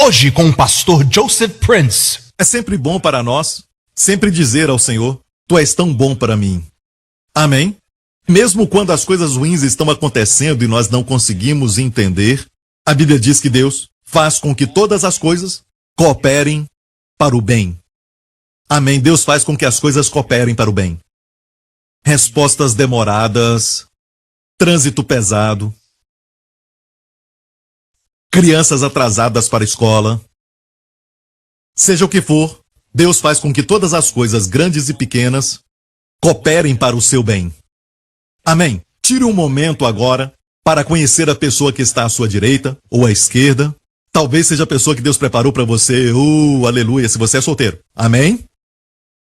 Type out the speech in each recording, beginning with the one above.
Hoje com o pastor Joseph Prince. É sempre bom para nós, sempre dizer ao Senhor, Tu és tão bom para mim. Amém? Mesmo quando as coisas ruins estão acontecendo e nós não conseguimos entender, a Bíblia diz que Deus faz com que todas as coisas cooperem para o bem. Amém? Deus faz com que as coisas cooperem para o bem. Respostas demoradas, trânsito pesado, crianças atrasadas para a escola. Seja o que for, Deus faz com que todas as coisas, grandes e pequenas, cooperem para o seu bem. Amém? Tire um momento agora para conhecer a pessoa que está à sua direita ou à esquerda. Talvez seja a pessoa que Deus preparou para você. Aleluia, se você é solteiro. Amém?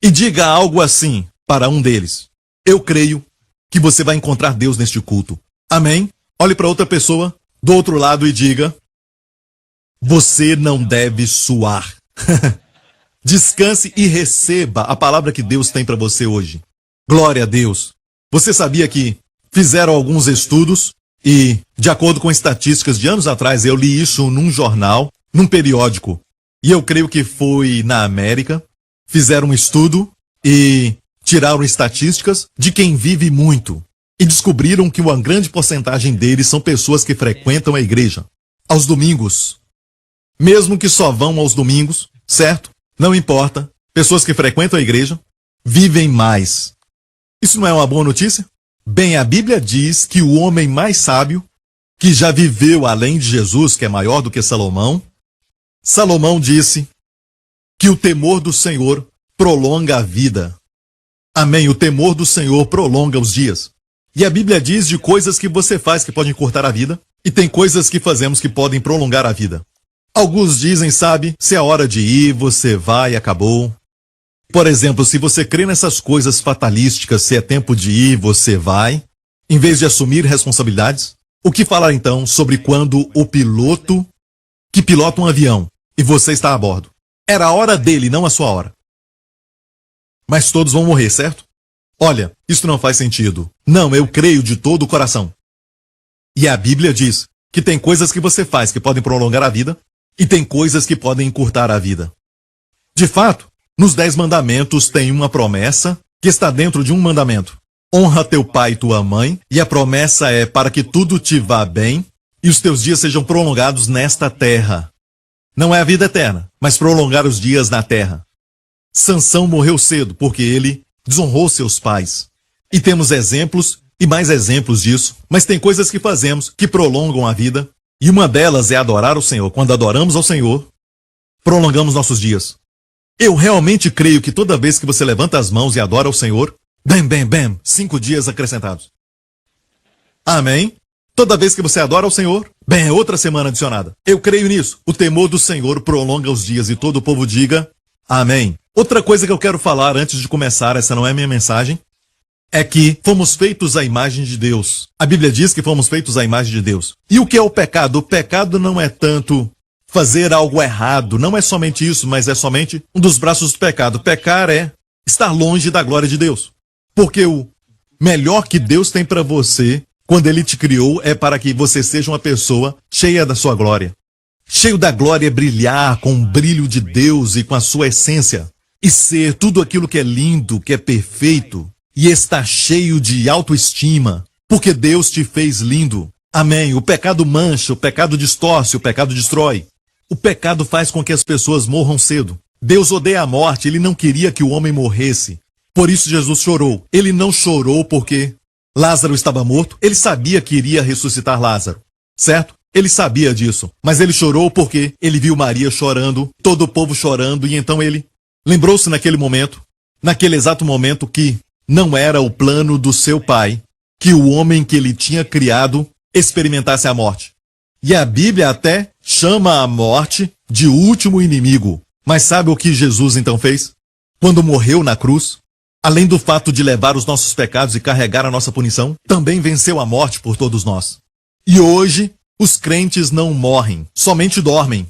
E diga algo assim para um deles. Eu creio que você vai encontrar Deus neste culto. Amém? Olhe para outra pessoa do outro lado e diga: você não deve suar. Descanse e receba a palavra que Deus tem para você hoje. Glória a Deus. Você sabia que fizeram alguns estudos e, de acordo com estatísticas de anos atrás, eu li isso num jornal, num periódico, e eu creio que foi na América, fizeram um estudo e tiraram estatísticas de quem vive muito e descobriram que uma grande porcentagem deles são pessoas que frequentam a igreja aos domingos. Mesmo que só vão aos domingos, certo? Não importa. Pessoas que frequentam a igreja vivem mais. Isso não é uma boa notícia? Bem, a Bíblia diz que o homem mais sábio, que já viveu além de Jesus, que é maior do que Salomão, Salomão disse que o temor do Senhor prolonga a vida. Amém? O temor do Senhor prolonga os dias. E a Bíblia diz de coisas que você faz que podem encurtar a vida, e tem coisas que fazemos que podem prolongar a vida. Alguns dizem, sabe, se é hora de ir, você vai e acabou. Por exemplo, se você crê nessas coisas fatalísticas, se é tempo de ir, você vai, em vez de assumir responsabilidades. O que falar então sobre quando o piloto que pilota um avião e você está a bordo? Era a hora dele, não a sua hora. Mas todos vão morrer, certo? Olha, isso não faz sentido. Não, eu creio de todo o coração. E a Bíblia diz que tem coisas que você faz que podem prolongar a vida e tem coisas que podem encurtar a vida. De fato, nos 10 mandamentos tem uma promessa que está dentro de um mandamento. Honra teu pai e tua mãe, e a promessa é para que tudo te vá bem e os teus dias sejam prolongados nesta terra. Não é a vida eterna, mas prolongar os dias na terra. Sansão morreu cedo porque ele desonrou seus pais. E temos exemplos e mais exemplos disso, mas tem coisas que fazemos que prolongam a vida, e uma delas é adorar o Senhor. Quando adoramos ao Senhor, prolongamos nossos dias. Eu realmente creio que toda vez que você levanta as mãos e adora ao Senhor, 5 dias acrescentados. Amém? Toda vez que você adora ao Senhor, é outra semana adicionada. Eu creio nisso. O temor do Senhor prolonga os dias e todo o povo diga amém. Outra coisa que eu quero falar antes de começar, essa não é minha mensagem, é que fomos feitos à imagem de Deus. A Bíblia diz que fomos feitos à imagem de Deus. E o que é o pecado? O pecado não é tanto fazer algo errado, não é somente isso, mas é somente um dos braços do pecado. Pecar é estar longe da glória de Deus. Porque o melhor que Deus tem para você, quando Ele te criou, é para que você seja uma pessoa cheia da sua glória. Cheio da glória, brilhar com o brilho de Deus e com a sua essência. E ser tudo aquilo que é lindo, que é perfeito. E estar cheio de autoestima, porque Deus te fez lindo. Amém. O pecado mancha, o pecado distorce, o pecado destrói. O pecado faz com que as pessoas morram cedo. Deus odeia a morte, Ele não queria que o homem morresse. Por isso Jesus chorou. Ele não chorou porque Lázaro estava morto. Ele sabia que iria ressuscitar Lázaro, certo? Ele sabia disso. Mas ele chorou porque ele viu Maria chorando, todo o povo chorando, e então ele lembrou-se naquele exato momento que não era o plano do seu pai que o homem que ele tinha criado experimentasse a morte. E a Bíblia até chama a morte de último inimigo. Mas sabe o que Jesus então fez? Quando morreu na cruz, além do fato de levar os nossos pecados e carregar a nossa punição, também venceu a morte por todos nós. E hoje, os crentes não morrem, somente dormem.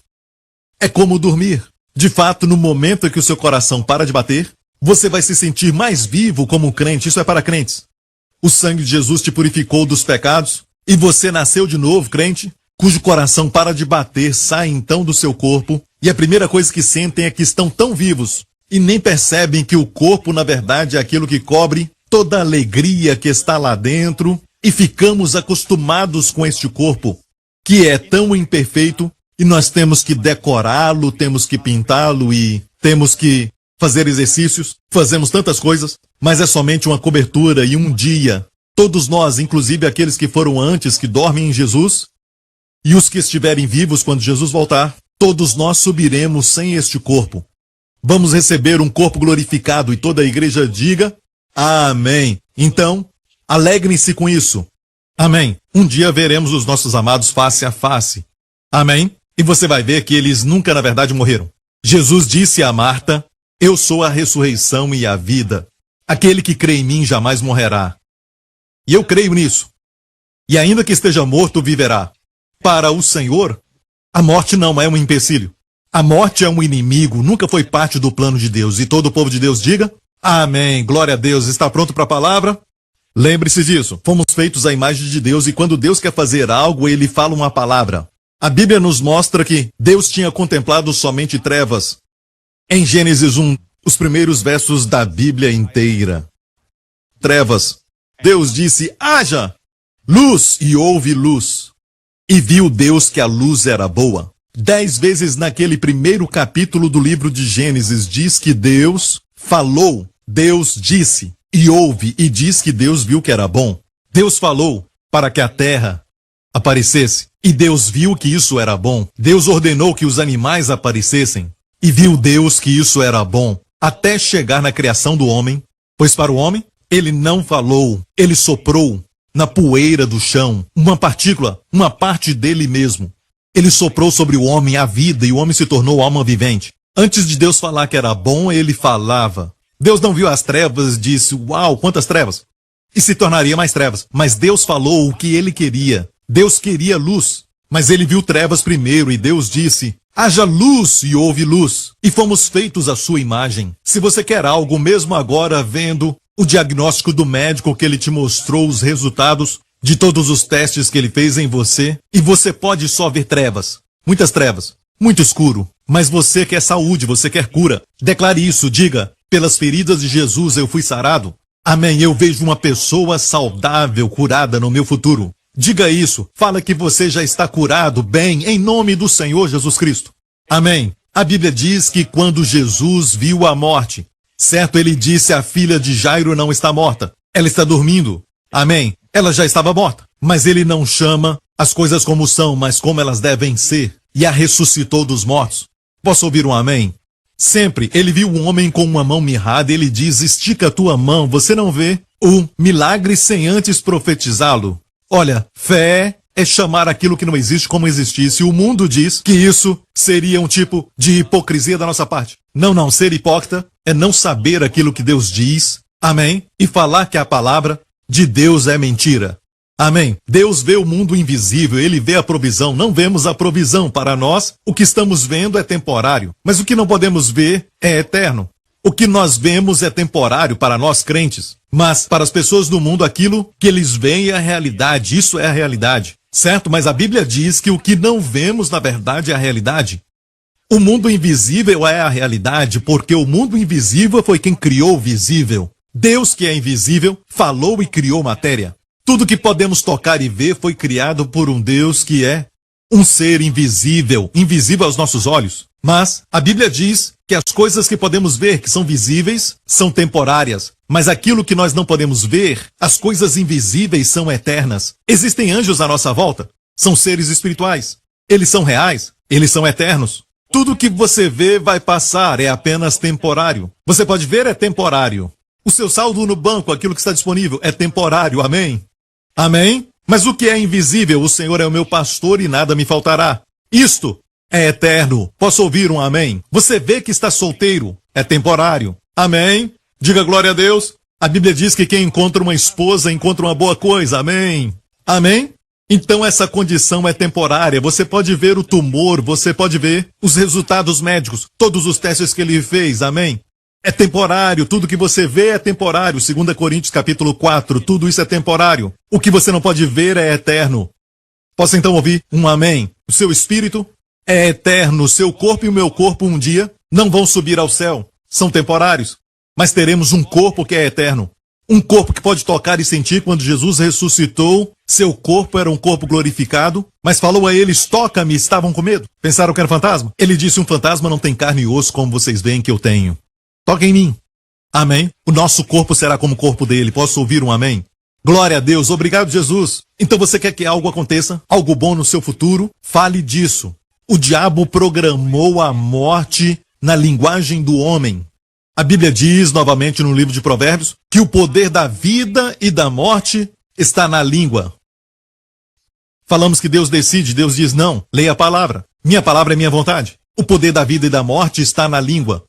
É como dormir. De fato, no momento em que o seu coração para de bater, você vai se sentir mais vivo como um crente. Isso é para crentes. O sangue de Jesus te purificou dos pecados e você nasceu de novo, crente. cujo coração para de bater, saem então do seu corpo, e a primeira coisa que sentem é que estão tão vivos, e nem percebem que o corpo, na verdade, é aquilo que cobre toda a alegria que está lá dentro, e ficamos acostumados com este corpo, que é tão imperfeito, e nós temos que decorá-lo, temos que pintá-lo e temos que fazer exercícios, fazemos tantas coisas, mas é somente uma cobertura e um dia. Todos nós, inclusive aqueles que foram antes, que dormem em Jesus, e os que estiverem vivos quando Jesus voltar, todos nós subiremos sem este corpo. Vamos receber um corpo glorificado e toda a igreja diga amém. Então, alegrem-se com isso. Amém. Um dia veremos os nossos amados face a face. Amém. E você vai ver que eles nunca, na verdade, morreram. Jesus disse a Marta: eu sou a ressurreição e a vida. Aquele que crê em mim jamais morrerá. E eu creio nisso. E ainda que esteja morto, viverá. Para o Senhor, a morte não é um empecilho. A morte é um inimigo, nunca foi parte do plano de Deus. E todo o povo de Deus diga amém. Glória a Deus. Está pronto para a palavra? Lembre-se disso. Fomos feitos à imagem de Deus e quando Deus quer fazer algo, Ele fala uma palavra. A Bíblia nos mostra que Deus tinha contemplado somente trevas. Em Gênesis 1, os primeiros versos da Bíblia inteira. Trevas. Deus disse, haja luz, e houve luz. E viu Deus que a luz era boa. 10 vezes naquele primeiro capítulo do livro de Gênesis diz que Deus falou, Deus disse, e houve, e diz que Deus viu que era bom. Deus falou para que a terra aparecesse, e Deus viu que isso era bom. Deus ordenou que os animais aparecessem, e viu Deus que isso era bom, até chegar na criação do homem, pois para o homem, ele não falou, ele soprou na poeira do chão, uma partícula, uma parte dele mesmo. Ele soprou sobre o homem a vida, e o homem se tornou alma vivente. Antes de Deus falar que era bom, ele falava. Deus não viu as trevas e disse, uau, quantas trevas! E se tornaria mais trevas. Mas Deus falou o que ele queria. Deus queria luz, mas ele viu trevas primeiro, e Deus disse, haja luz, e houve luz. E fomos feitos à sua imagem. Se você quer algo, mesmo agora vendo o diagnóstico do médico que ele te mostrou, os resultados de todos os testes que ele fez em você, e você pode só ver trevas, muitas trevas, muito escuro, mas você quer saúde, você quer cura. Declare isso, diga, pelas feridas de Jesus eu fui sarado. Amém, eu vejo uma pessoa saudável, curada no meu futuro. Diga isso, fala que você já está curado, bem, em nome do Senhor Jesus Cristo. Amém. A Bíblia diz que quando Jesus viu a morte, certo, ele disse, a filha de Jairo não está morta, ela está dormindo. Amém. Ela já estava morta, mas ele não chama as coisas como são, mas como elas devem ser, e a ressuscitou dos mortos. Posso ouvir um amém? Sempre, ele viu um homem com uma mão mirrada, ele diz, estica a tua mão, você não vê o milagre sem antes profetizá-lo. Olha, fé é chamar aquilo que não existe como existisse. O mundo diz que isso seria um tipo de hipocrisia da nossa parte. Não, ser hipócrita é não saber aquilo que Deus diz, amém, e falar que a palavra de Deus é mentira. Amém. Deus vê o mundo invisível, Ele vê a provisão. Não vemos a provisão. Para nós, o que estamos vendo é temporário. Mas o que não podemos ver é eterno. O que nós vemos é temporário para nós crentes. Mas para as pessoas do mundo, aquilo que eles veem é a realidade. Isso é a realidade. Certo? Mas a Bíblia diz que o que não vemos, na verdade, é a realidade. O mundo invisível é a realidade, porque o mundo invisível foi quem criou o visível. Deus, que é invisível, falou e criou matéria. Tudo que podemos tocar e ver foi criado por um Deus que é um ser invisível, invisível aos nossos olhos. Mas a Bíblia diz que as coisas que podemos ver, que são visíveis, são temporárias. Mas aquilo que nós não podemos ver, as coisas invisíveis são eternas. Existem anjos à nossa volta. São seres espirituais. Eles são reais. Eles são eternos. Tudo que você vê vai passar, é apenas temporário. Você pode ver, é temporário. O seu saldo no banco, aquilo que está disponível, é temporário. Amém? Amém? Mas o que é invisível? O Senhor é o meu pastor e nada me faltará. Isto é eterno. Posso ouvir um amém? Você vê que está solteiro, é temporário. Amém? Diga glória a Deus. A Bíblia diz que quem encontra uma esposa encontra uma boa coisa. Amém? Amém? Então essa condição é temporária. Você pode ver o tumor, você pode ver os resultados médicos, todos os testes que ele fez. Amém? É temporário, tudo que você vê é temporário. 2 Coríntios capítulo 4, tudo isso é temporário. O que você não pode ver é eterno. Posso então ouvir um amém? O seu espírito é eterno, o seu corpo e o meu corpo um dia não vão subir ao céu, são temporários, mas teremos um corpo que é eterno. Um corpo que pode tocar e sentir. Quando Jesus ressuscitou, seu corpo era um corpo glorificado, mas falou a eles, toca-me, estavam com medo. Pensaram que era fantasma? Ele disse, um fantasma não tem carne e osso como vocês veem que eu tenho. Toca em mim. Amém? O nosso corpo será como o corpo dele. Posso ouvir um amém? Glória a Deus. Obrigado, Jesus. Então você quer que algo aconteça? Algo bom no seu futuro? Fale disso. O diabo programou a morte na linguagem do homem. A Bíblia diz, novamente no livro de Provérbios, que o poder da vida e da morte está na língua. Falamos que Deus decide, Deus diz não, leia a palavra. Minha palavra é minha vontade. O poder da vida e da morte está na língua.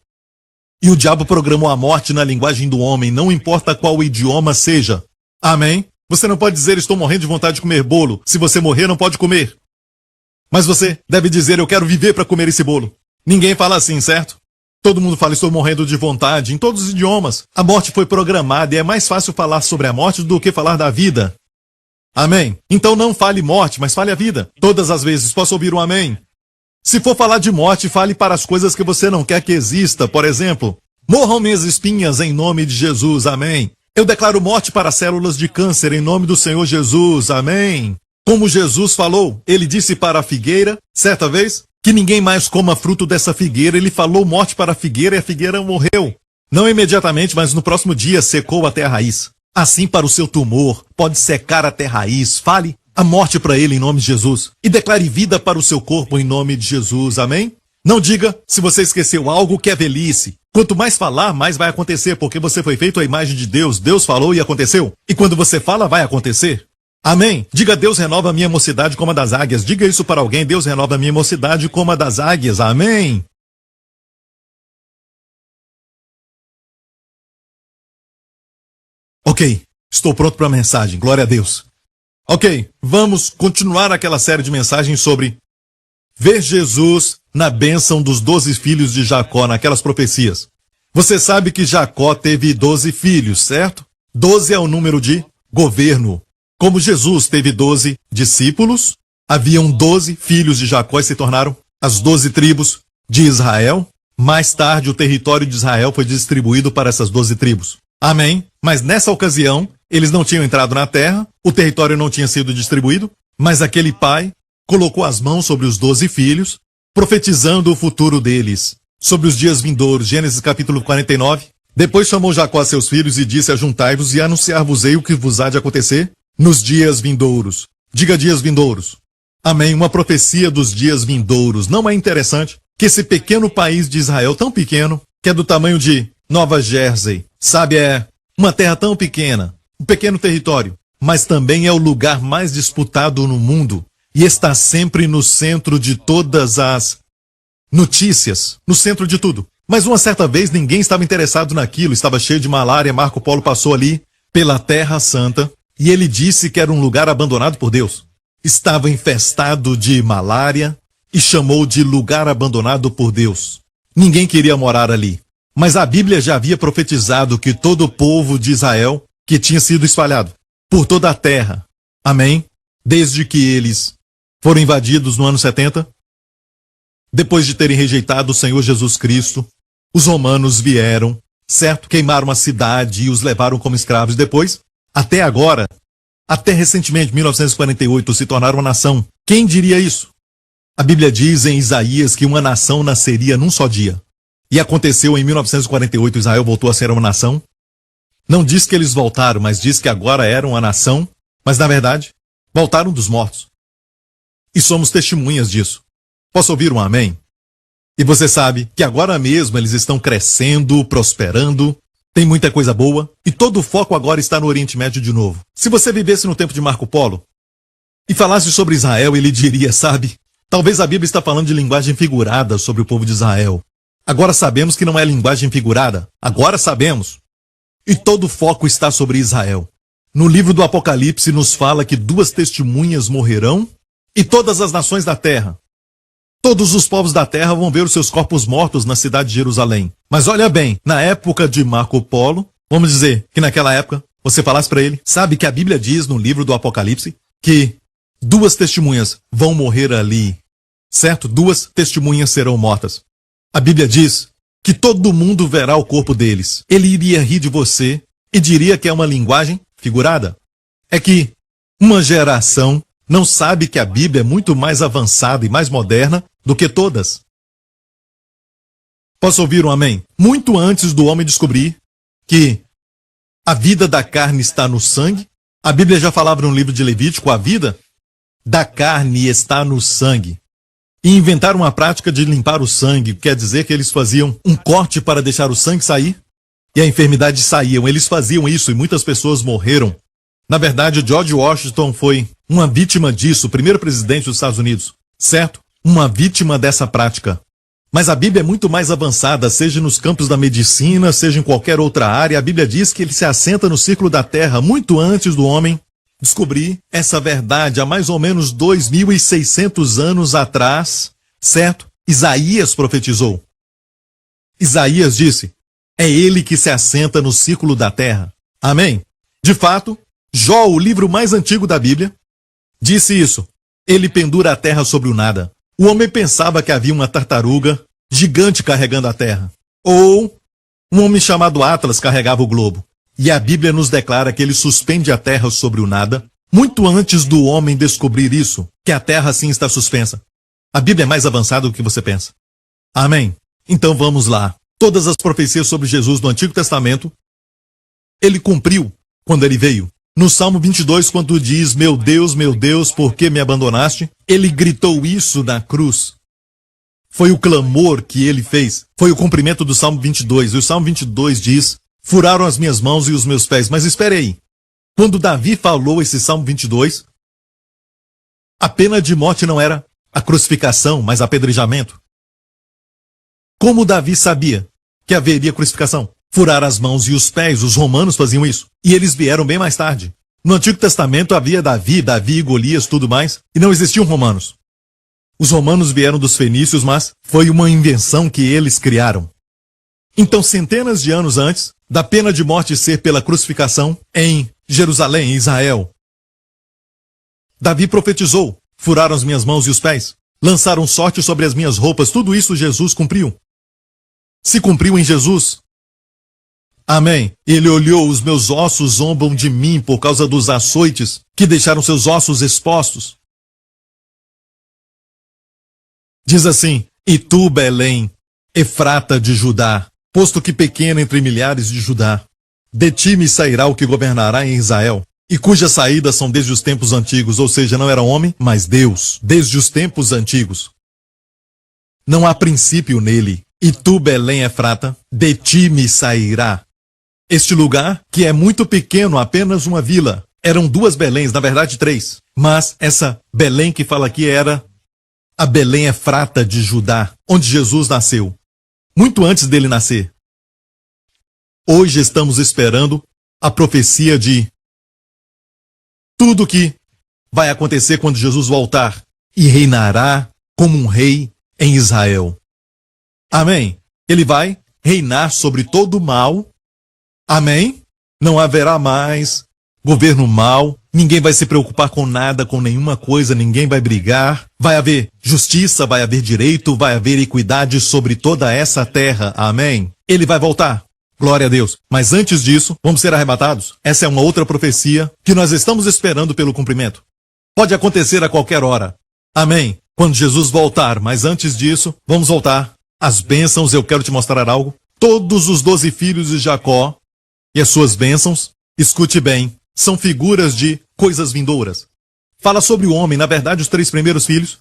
E o diabo programou a morte na linguagem do homem, não importa qual o idioma seja. Amém? Você não pode dizer, estou morrendo de vontade de comer bolo. Se você morrer, não pode comer. Mas você deve dizer, eu quero viver para comer esse bolo. Ninguém fala assim, certo? Todo mundo fala, estou morrendo de vontade, em todos os idiomas. A morte foi programada e é mais fácil falar sobre a morte do que falar da vida. Amém? Então não fale morte, mas fale a vida. Todas as vezes, posso ouvir um amém? Se for falar de morte, fale para as coisas que você não quer que exista. Por exemplo, morram minhas espinhas em nome de Jesus, amém? Eu declaro morte para células de câncer em nome do Senhor Jesus, amém? Como Jesus falou, ele disse para a figueira, certa vez, que ninguém mais coma fruto dessa figueira. Ele falou morte para a figueira e a figueira morreu. Não imediatamente, mas no próximo dia secou até a raiz. Assim para o seu tumor, pode secar até a raiz. Fale a morte para ele em nome de Jesus. E declare vida para o seu corpo em nome de Jesus, amém? Não diga, se você esqueceu algo, que é velhice. Quanto mais falar, mais vai acontecer, porque você foi feito à imagem de Deus. Deus falou e aconteceu. E quando você fala, vai acontecer. Amém. Diga, Deus renova a minha mocidade como a das águias. Diga isso para alguém, Deus renova a minha mocidade como a das águias. Amém. Ok, estou pronto para a mensagem. Glória a Deus. Ok, vamos continuar aquela série de mensagens sobre ver Jesus na bênção dos 12 filhos de Jacó, naquelas profecias. Você sabe que Jacó teve 12 filhos, certo? 12 é o número de governo. Como Jesus teve 12 discípulos, haviam 12 filhos de Jacó e se tornaram as 12 tribos de Israel. Mais tarde, o território de Israel foi distribuído para essas 12 tribos. Amém? Mas nessa ocasião, eles não tinham entrado na terra, o território não tinha sido distribuído, mas aquele pai colocou as mãos sobre os 12 filhos, profetizando o futuro deles, sobre os dias vindouros. Gênesis capítulo 49. Depois chamou Jacó a seus filhos e disse, ajuntai-vos e anunciar-vos-ei o que vos há de acontecer nos dias vindouros. Diga dias vindouros. Amém. Uma profecia dos dias vindouros. Não é interessante que esse pequeno país de Israel, tão pequeno, que é do tamanho de Nova Jersey, sabe, é uma terra tão pequena, um pequeno território, mas também é o lugar mais disputado no mundo e está sempre no centro de todas as notícias, no centro de tudo. Mas uma certa vez ninguém estava interessado naquilo, estava cheio de malária. Marco Polo passou ali pela Terra Santa e ele disse que era um lugar abandonado por Deus. Estava infestado de malária e chamou de lugar abandonado por Deus. Ninguém queria morar ali. Mas a Bíblia já havia profetizado que todo o povo de Israel, que tinha sido espalhado por toda a terra, amém? Desde que eles foram invadidos no ano 70, depois de terem rejeitado o Senhor Jesus Cristo, os romanos vieram, certo? Queimaram a cidade e os levaram como escravos. Depois, até agora, até recentemente, 1948, se tornaram uma nação. Quem diria isso? A Bíblia diz em Isaías que uma nação nasceria num só dia. E aconteceu em 1948, Israel voltou a ser uma nação. Não diz que eles voltaram, mas diz que agora eram uma nação. Mas, na verdade, voltaram dos mortos. E somos testemunhas disso. Posso ouvir um amém? E você sabe que agora mesmo eles estão crescendo, prosperando, tem muita coisa boa, e todo o foco agora está no Oriente Médio de novo. Se você vivesse no tempo de Marco Polo e falasse sobre Israel, ele diria, sabe, talvez a Bíblia está falando de linguagem figurada sobre o povo de Israel. Agora sabemos que não é linguagem figurada. Agora sabemos. E todo o foco está sobre Israel. No livro do Apocalipse nos fala que 2 testemunhas morrerão e todas as nações da terra. Todos os povos da terra vão ver os seus corpos mortos na cidade de Jerusalém. Mas olha bem, na época de Marco Polo, vamos dizer que naquela época, você falasse para ele, sabe que a Bíblia diz no livro do Apocalipse que 2 testemunhas vão morrer ali, certo? 2 testemunhas serão mortas. A Bíblia diz que todo mundo verá o corpo deles. Ele iria rir de você e diria que é uma linguagem figurada. É que uma geração não sabe que a Bíblia é muito mais avançada e mais moderna do que todas. Posso ouvir um amém? Muito antes do homem descobrir que a vida da carne está no sangue, a Bíblia já falava no livro de Levítico, a vida da carne está no sangue. E inventaram uma prática de limpar o sangue, quer dizer que eles faziam um corte para deixar o sangue sair e a enfermidade saía. Eles faziam isso e muitas pessoas morreram. Na verdade, George Washington foi uma vítima disso, o primeiro presidente dos Estados Unidos, certo? Uma vítima dessa prática. Mas a Bíblia é muito mais avançada, seja nos campos da medicina, seja em qualquer outra área. A Bíblia diz que ele se assenta no círculo da terra muito antes do homem descobrir essa verdade, há mais ou menos 2.600 anos atrás, certo? Isaías profetizou. Isaías disse, é ele que se assenta no círculo da terra. Amém? De fato, Jó, o livro mais antigo da Bíblia, disse isso. Ele pendura a terra sobre o nada. O homem pensava que havia uma tartaruga gigante carregando a terra. Ou um homem chamado Atlas carregava o globo. E a Bíblia nos declara que ele suspende a terra sobre o nada, muito antes do homem descobrir isso, que a terra assim está suspensa. A Bíblia é mais avançada do que você pensa. Amém? Então vamos lá. Todas as profecias sobre Jesus do Antigo Testamento, ele cumpriu quando ele veio. No Salmo 22, quando diz, meu Deus, por que me abandonaste? Ele gritou isso na cruz. Foi o clamor que ele fez. Foi o cumprimento do Salmo 22. E o Salmo 22 diz, furaram as minhas mãos e os meus pés. Mas espere aí. Quando Davi falou esse Salmo 22, a pena de morte não era a crucificação, mas apedrejamento. Como Davi sabia que haveria crucificação? Furar as mãos e os pés, os romanos faziam isso. E eles vieram bem mais tarde. No Antigo Testamento havia Davi e Golias, tudo mais, e não existiam romanos. Os romanos vieram dos fenícios, mas foi uma invenção que eles criaram. Então, centenas de anos antes da pena de morte ser pela crucificação em Jerusalém, em Israel, Davi profetizou, furaram as minhas mãos e os pés, lançaram sorte sobre as minhas roupas, tudo isso Jesus cumpriu. Se cumpriu em Jesus. Amém. Ele olhou, os meus ossos zombam de mim por causa dos açoites que deixaram seus ossos expostos. Diz assim, e tu, Belém, Efrata de Judá, posto que pequena entre milhares de Judá, de ti me sairá o que governará em Israel, e cujas saídas são desde os tempos antigos, ou seja, não era homem, mas Deus, desde os tempos antigos. Não há princípio nele. E tu, Belém Efrata, de ti me sairá. Este lugar, que é muito pequeno, apenas uma vila, eram 2 Beléns, na verdade 3. Mas essa Belém que fala aqui era a Belém Efrata de Judá, onde Jesus nasceu. Muito antes dele nascer. Hoje estamos esperando a profecia de tudo que vai acontecer quando Jesus voltar e reinará como um rei em Israel. Amém? Ele vai reinar sobre todo o mal. Amém? Não haverá mais governo mau. Ninguém vai se preocupar com nada, com nenhuma coisa. Ninguém vai brigar. Vai haver justiça, vai haver direito, vai haver equidade sobre toda essa terra. Amém? Ele vai voltar. Glória a Deus. Mas antes disso, vamos ser arrebatados. Essa é uma outra profecia que nós estamos esperando pelo cumprimento. Pode acontecer a qualquer hora. Amém? Quando Jesus voltar. Mas antes disso, vamos voltar. As bênçãos, eu quero te mostrar algo. Todos os 12 filhos de Jacó e as suas bênçãos, escute bem, são figuras de coisas vindouras. Fala sobre o homem, na verdade, os 3 primeiros filhos.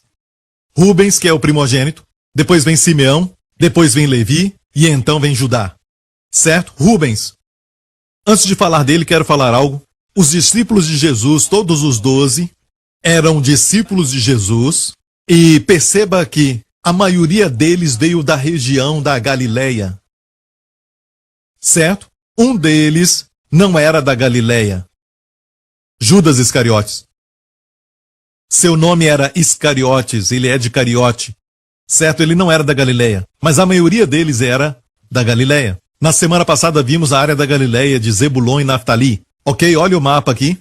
Rubens, que é o primogênito. Depois vem Simeão. Depois vem Levi. E então vem Judá. Certo? Rubens. Antes de falar dele, quero falar algo. Os discípulos de Jesus, todos os 12, eram discípulos de Jesus. E perceba que a maioria deles veio da região da Galileia. Certo? Um deles não era da Galileia. Judas Iscariotes. Seu nome era Iscariotes, ele é de Cariote. Certo? Ele não era da Galileia. Mas a maioria deles era da Galileia. Na semana passada vimos a área da Galileia de Zebulon e Naftali. Ok? Olha o mapa aqui.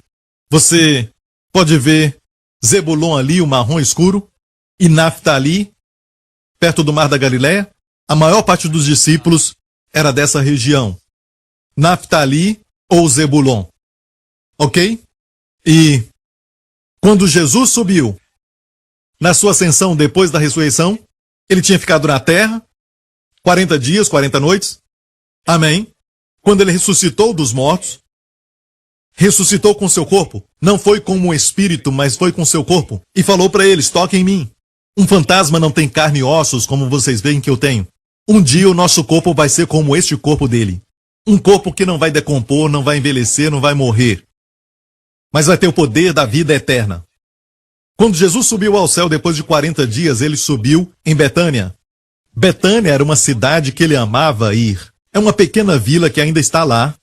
Você pode ver Zebulon ali, o marrom escuro, e Naftali, perto do mar da Galileia. A maior parte dos discípulos era dessa região. Naftali ou Zebulon. Ok? E quando Jesus subiu, na sua ascensão depois da ressurreição, ele tinha ficado na terra 40 dias, 40 noites. Amém? Quando ele ressuscitou dos mortos, ressuscitou com seu corpo. Não foi como um espírito, mas foi com seu corpo. E falou para eles, toquem em mim. Um fantasma não tem carne e ossos, como vocês veem que eu tenho. Um dia o nosso corpo vai ser como este corpo dele. Um corpo que não vai decompor, não vai envelhecer, não vai morrer. Mas vai ter o poder da vida eterna. Quando Jesus subiu ao céu depois de 40 dias, ele subiu em Betânia. Betânia era uma cidade que ele amava ir. É uma pequena vila que ainda está lá.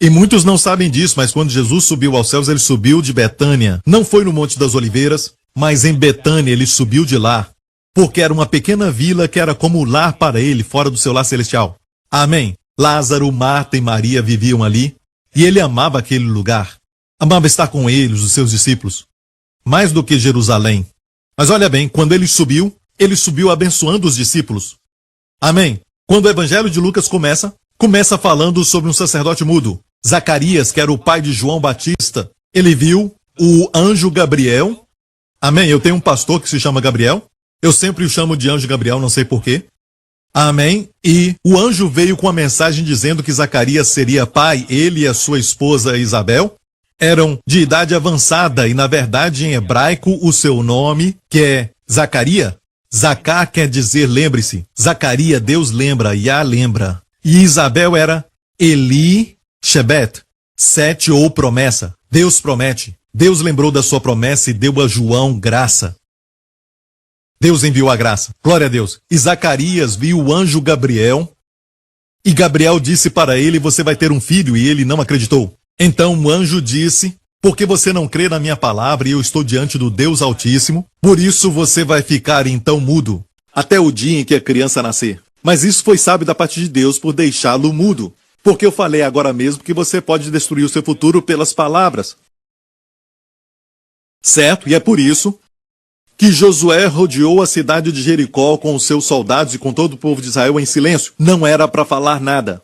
E muitos não sabem disso, mas quando Jesus subiu aos céus, ele subiu de Betânia. Não foi no Monte das Oliveiras, mas em Betânia ele subiu de lá. Porque era uma pequena vila que era como o lar para ele, fora do seu lar celestial. Amém? Lázaro, Marta e Maria viviam ali. E ele amava aquele lugar. Amava estar com eles, os seus discípulos. Mais do que Jerusalém. Mas olha bem, quando ele subiu abençoando os discípulos. Amém? Quando o Evangelho de Lucas começa falando sobre um sacerdote mudo. Zacarias, que era o pai de João Batista, ele viu o anjo Gabriel. Amém? Eu tenho um pastor que se chama Gabriel. Eu sempre o chamo de anjo Gabriel, não sei porquê. Amém? E o anjo veio com a mensagem dizendo que Zacarias seria pai, ele e a sua esposa Isabel. Eram de idade avançada e, na verdade, em hebraico, o seu nome, que é Zacaria. Zacá quer dizer lembre-se. Zacaria, Deus lembra, Yah lembra. E Isabel era Eli Shebet, 7 ou promessa. Deus promete. Deus lembrou da sua promessa e deu a João graça. Deus enviou a graça. Glória a Deus. E Zacarias viu o anjo Gabriel. E Gabriel disse para ele, você vai ter um filho, e ele não acreditou. Então o anjo disse, porque você não crê na minha palavra e eu estou diante do Deus Altíssimo, por isso você vai ficar então mudo, até o dia em que a criança nascer. Mas isso foi sábio da parte de Deus por deixá-lo mudo, porque eu falei agora mesmo que você pode destruir o seu futuro pelas palavras. Certo? E é por isso que Josué rodeou a cidade de Jericó com os seus soldados e com todo o povo de Israel em silêncio. Não era para falar nada.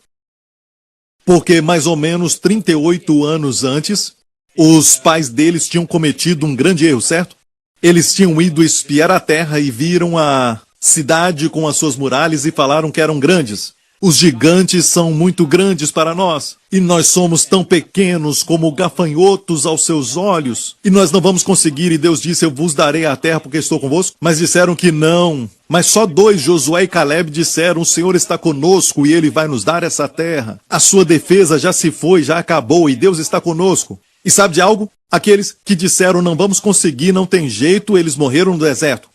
Porque mais ou menos 38 anos antes, os pais deles tinham cometido um grande erro, certo? Eles tinham ido espiar a terra e viram a cidade com as suas muralhas e falaram que eram grandes. Os gigantes são muito grandes para nós, e nós somos tão pequenos como gafanhotos aos seus olhos, e nós não vamos conseguir, e Deus disse, eu vos darei a terra porque estou convosco. Mas disseram que não. Mas só 2, Josué e Caleb, disseram, o Senhor está conosco e Ele vai nos dar essa terra. A sua defesa já se foi, já acabou, e Deus está conosco. E sabe de algo? Aqueles que disseram, não vamos conseguir, não tem jeito, eles morreram no deserto.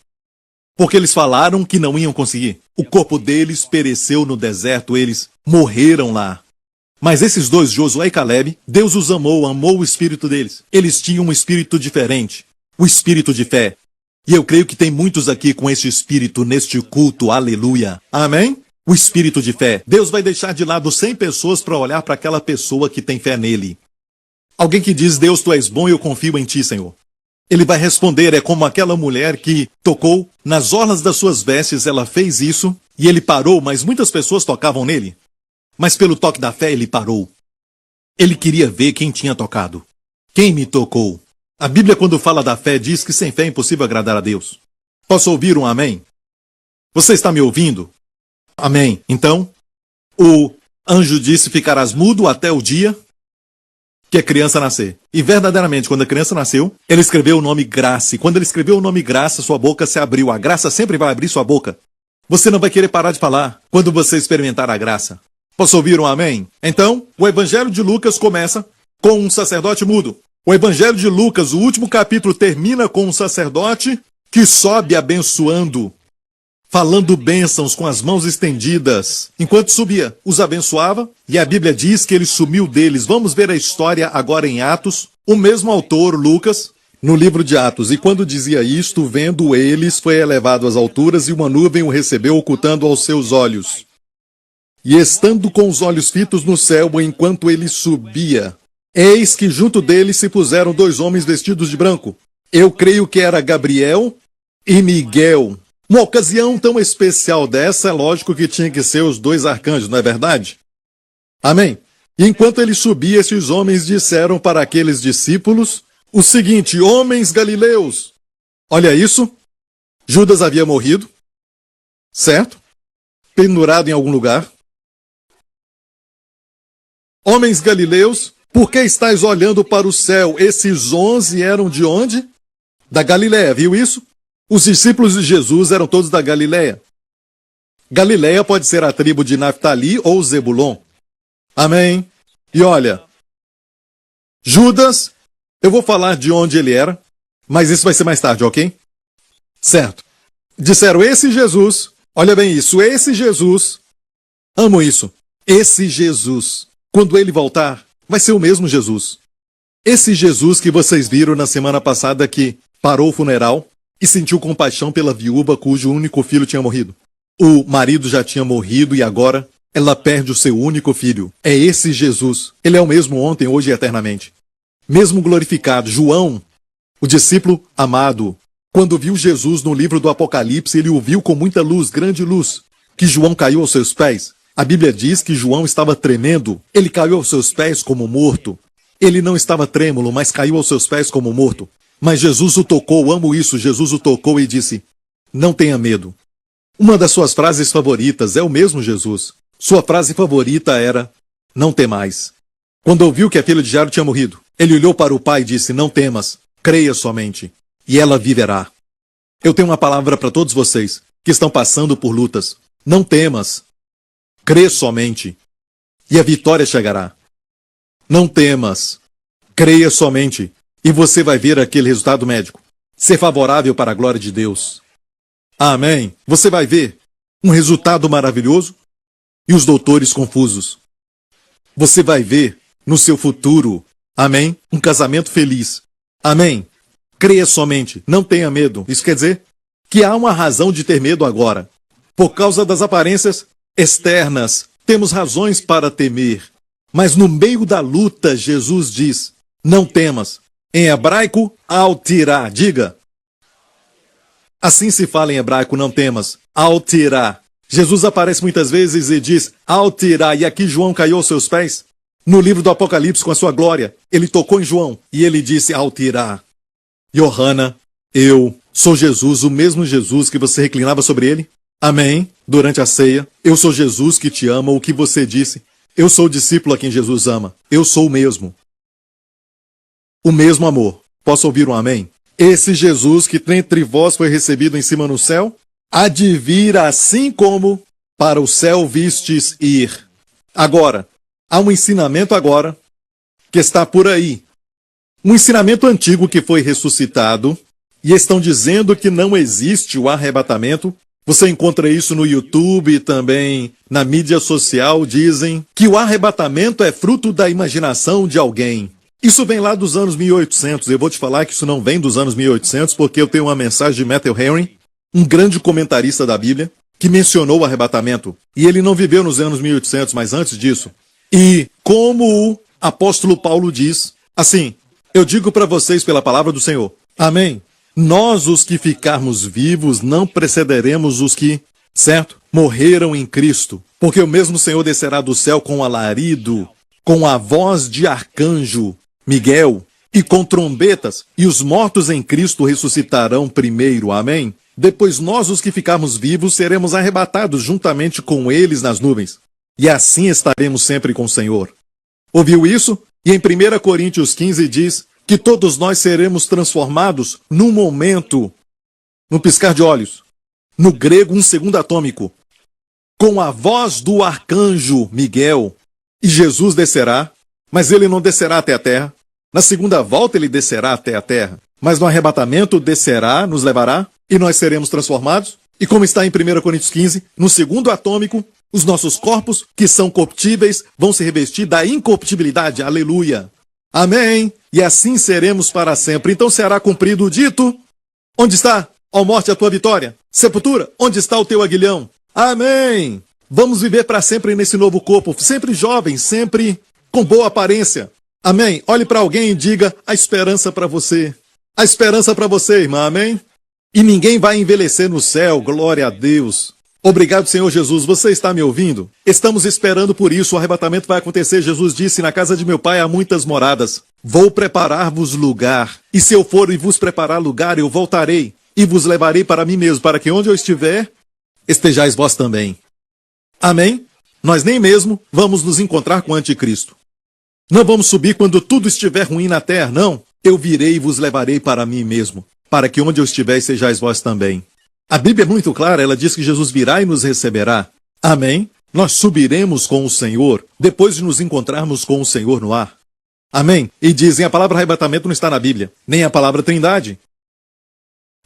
Porque eles falaram que não iam conseguir. O corpo deles pereceu no deserto, eles morreram lá. Mas esses 2, Josué e Caleb, Deus os amou o espírito deles. Eles tinham um espírito diferente, o espírito de fé. E eu creio que tem muitos aqui com esse espírito neste culto, aleluia. Amém? O espírito de fé. Deus vai deixar de lado 100 pessoas para olhar para aquela pessoa que tem fé nele. Alguém que diz, Deus, tu és bom e eu confio em ti, Senhor. Ele vai responder, é como aquela mulher que tocou nas orlas das suas vestes, ela fez isso, e ele parou, mas muitas pessoas tocavam nele. Mas pelo toque da fé ele parou. Ele queria ver quem tinha tocado. Quem me tocou? A Bíblia, quando fala da fé, diz que sem fé é impossível agradar a Deus. Posso ouvir um amém? Você está me ouvindo? Amém. Então, o anjo disse, ficarás mudo até o dia que a criança nascer. E verdadeiramente, quando a criança nasceu, ele escreveu o nome Graça. E quando ele escreveu o nome Graça, sua boca se abriu. A graça sempre vai abrir sua boca. Você não vai querer parar de falar quando você experimentar a graça. Posso ouvir um amém? Então, o Evangelho de Lucas começa com um sacerdote mudo. O Evangelho de Lucas, o último capítulo, termina com um sacerdote que sobe abençoando, falando bênçãos com as mãos estendidas. Enquanto subia, os abençoava, e a Bíblia diz que ele sumiu deles. Vamos ver a história agora em Atos. O mesmo autor, Lucas, no livro de Atos. E quando dizia isto, vendo eles, foi elevado às alturas, e uma nuvem o recebeu, ocultando aos seus olhos. E estando com os olhos fitos no céu, enquanto ele subia, eis que junto dele se puseram 2 homens vestidos de branco, Eu creio que era Gabriel e Miguel. Uma ocasião tão especial dessa, é lógico que tinha que ser os dois arcanjos, não é verdade? Amém? E enquanto ele subia, esses homens disseram para aqueles discípulos o seguinte: homens galileus, olha isso, Judas havia morrido, certo? Pendurado em algum lugar. Homens galileus, por que estáis olhando para o céu? Esses 11 eram de onde? Da Galileia, viu isso? Os discípulos de Jesus eram todos da Galileia. Galileia pode ser a tribo de Naftali ou Zebulon. Amém? E olha, Judas, eu vou falar de onde ele era, mas isso vai ser mais tarde, ok? Certo. Disseram, esse Jesus, olha bem isso, esse Jesus, amo isso, esse Jesus, quando ele voltar, vai ser o mesmo Jesus. Esse Jesus que vocês viram na semana passada que parou o funeral e sentiu compaixão pela viúva cujo único filho tinha morrido. O marido já tinha morrido e agora ela perde o seu único filho. É esse Jesus. Ele é o mesmo ontem, hoje e eternamente. Mesmo glorificado. João, o discípulo amado, quando viu Jesus no livro do Apocalipse, ele o viu com muita luz, grande luz, que João caiu aos seus pés. A Bíblia diz que João estava tremendo. Ele caiu aos seus pés como morto. Ele não estava trêmulo, mas caiu aos seus pés como morto. Mas Jesus o tocou, amo isso, Jesus o tocou e disse, não tenha medo. Uma das suas frases favoritas é o mesmo Jesus. Sua frase favorita era, não temais. Quando ouviu que a filha de Jairo tinha morrido, ele olhou para o pai e disse, não temas, creia somente, e ela viverá. Eu tenho uma palavra para todos vocês que estão passando por lutas. Não temas, crê somente, e a vitória chegará. Não temas, creia somente, e você vai ver aquele resultado médico ser favorável para a glória de Deus. Amém. Você vai ver um resultado maravilhoso e os doutores confusos. Você vai ver no seu futuro, amém, um casamento feliz. Amém. Creia somente, não tenha medo. Isso quer dizer que há uma razão de ter medo agora. Por causa das aparências externas, temos razões para temer. Mas no meio da luta, Jesus diz, não temas. Em hebraico, al-tirá. Diga. Assim se fala em hebraico, não temas. Al-tirá. Jesus aparece muitas vezes e diz, al-tirá. E aqui João caiu aos seus pés. No livro do Apocalipse, com a sua glória, ele tocou em João e ele disse, al-tirá. Johanna, eu sou Jesus, o mesmo Jesus que você reclinava sobre ele. Amém. Durante a ceia, eu sou Jesus que te ama, o que você disse. Eu sou o discípulo a quem Jesus ama. Eu sou o mesmo. O mesmo amor. Posso ouvir um amém? Esse Jesus que dentre vós foi recebido em cima no céu, há de vir assim como para o céu vistes ir. Agora, há um ensinamento agora que está por aí. Um ensinamento antigo que foi ressuscitado e estão dizendo que não existe o arrebatamento. Você encontra isso no YouTube e também na mídia social. Dizem que o arrebatamento é fruto da imaginação de alguém. Isso vem lá dos anos 1800. Eu vou te falar que isso não vem dos anos 1800 porque eu tenho uma mensagem de Matthew Henry, um grande comentarista da Bíblia, que mencionou o arrebatamento. E ele não viveu nos anos 1800, mas antes disso. E como o apóstolo Paulo diz, assim, eu digo para vocês pela palavra do Senhor. Amém. Nós, os que ficarmos vivos, não precederemos os que, certo, morreram em Cristo. Porque o mesmo Senhor descerá do céu com alarido, com a voz de arcanjo Miguel, e com trombetas, e os mortos em Cristo ressuscitarão primeiro. Amém? Depois nós, os que ficarmos vivos, seremos arrebatados juntamente com eles nas nuvens. E assim estaremos sempre com o Senhor. Ouviu isso? E em 1 Coríntios 15 diz que todos nós seremos transformados num momento, no piscar de olhos. No grego, um segundo atômico. Com a voz do arcanjo Miguel. E Jesus descerá, mas ele não descerá até a terra. Na segunda volta ele descerá até a terra. Mas no arrebatamento descerá, nos levará, e nós seremos transformados. E como está em 1 Coríntios 15, no segundo atômico, os nossos corpos, que são corruptíveis, vão se revestir da incorruptibilidade. Aleluia. Amém. E assim seremos para sempre. Então será cumprido o dito. Onde está, ó morte, a tua vitória? Sepultura, onde está o teu aguilhão? Amém. Vamos viver para sempre nesse novo corpo, sempre jovem, sempre com boa aparência. Amém. Olhe para alguém e diga a esperança para você. A esperança para você, irmã, amém? E ninguém vai envelhecer no céu, glória a Deus. Obrigado, Senhor Jesus. Você está me ouvindo? Estamos esperando por isso. O arrebatamento vai acontecer. Jesus disse: na casa de meu pai há muitas moradas. Vou preparar-vos lugar. E se eu for e vos preparar lugar, eu voltarei e vos levarei para mim mesmo, para que onde eu estiver, estejais vós também. Amém? Nós nem mesmo vamos nos encontrar com o anticristo. Não vamos subir quando tudo estiver ruim na terra, não. Eu virei e vos levarei para mim mesmo, para que onde eu estiver, sejais vós também. A Bíblia é muito clara, ela diz que Jesus virá e nos receberá. Amém? Nós subiremos com o Senhor, depois de nos encontrarmos com o Senhor no ar. Amém? E dizem, a palavra arrebatamento não está na Bíblia, nem a palavra trindade.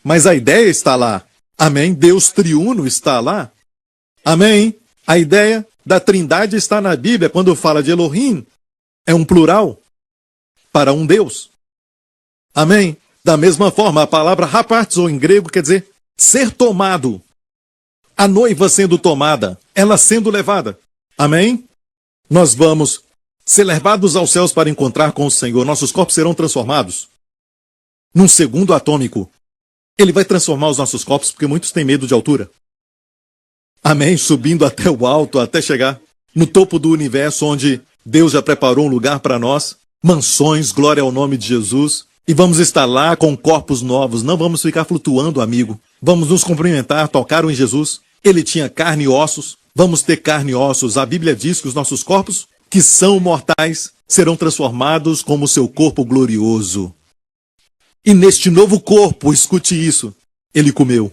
Mas a ideia está lá. Amém? Deus triuno está lá. Amém? A ideia da trindade está na Bíblia. Quando fala de Elohim, é um plural para um Deus. Amém? Da mesma forma, a palavra hapartizo em grego quer dizer ser tomado. A noiva sendo tomada, ela sendo levada. Amém? Nós vamos ser levados aos céus para encontrar com o Senhor. Nossos corpos serão transformados num segundo atômico. Ele vai transformar os nossos corpos porque muitos têm medo de altura. Amém? Subindo até o alto, até chegar no topo do universo, onde Deus já preparou um lugar para nós. Mansões, glória ao nome de Jesus. E vamos estar lá com corpos novos. Não vamos ficar flutuando, amigo. Vamos nos cumprimentar, tocaram em Jesus. Ele tinha carne e ossos. Vamos ter carne e ossos. A Bíblia diz que os nossos corpos, que são mortais, serão transformados como seu corpo glorioso. E neste novo corpo, escute isso, ele comeu.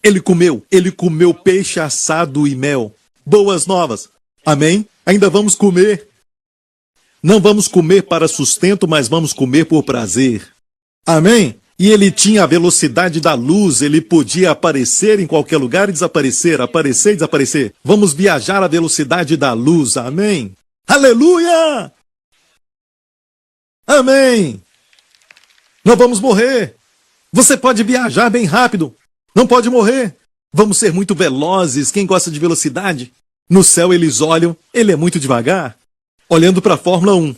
Ele comeu peixe assado e mel. Boas novas. Amém? Ainda vamos comer. Não vamos comer para sustento, mas vamos comer por prazer. Amém? E ele tinha a velocidade da luz, ele podia aparecer em qualquer lugar e desaparecer, aparecer e desaparecer. Vamos viajar à velocidade da luz. Amém? Aleluia! Amém! Não vamos morrer. Você pode viajar bem rápido. Não pode morrer. Vamos ser muito velozes. Quem gosta de velocidade? No céu eles olham, ele é muito devagar. Olhando para a Fórmula 1.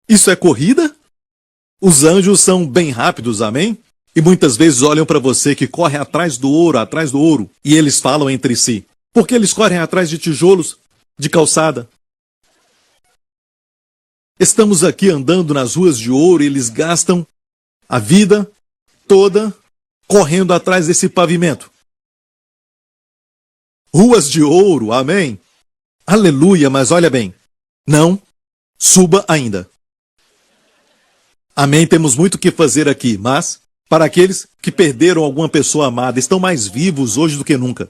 Isso é corrida? Os anjos são bem rápidos, amém? E muitas vezes olham para você que corre atrás do ouro, e eles falam entre si. Porque eles correm atrás de tijolos, de calçada. Estamos aqui andando nas ruas de ouro e eles gastam a vida toda correndo atrás desse pavimento. Ruas de ouro, amém? Aleluia, mas olha bem, não suba ainda. Amém, temos muito o que fazer aqui, mas para aqueles que perderam alguma pessoa amada, estão mais vivos hoje do que nunca.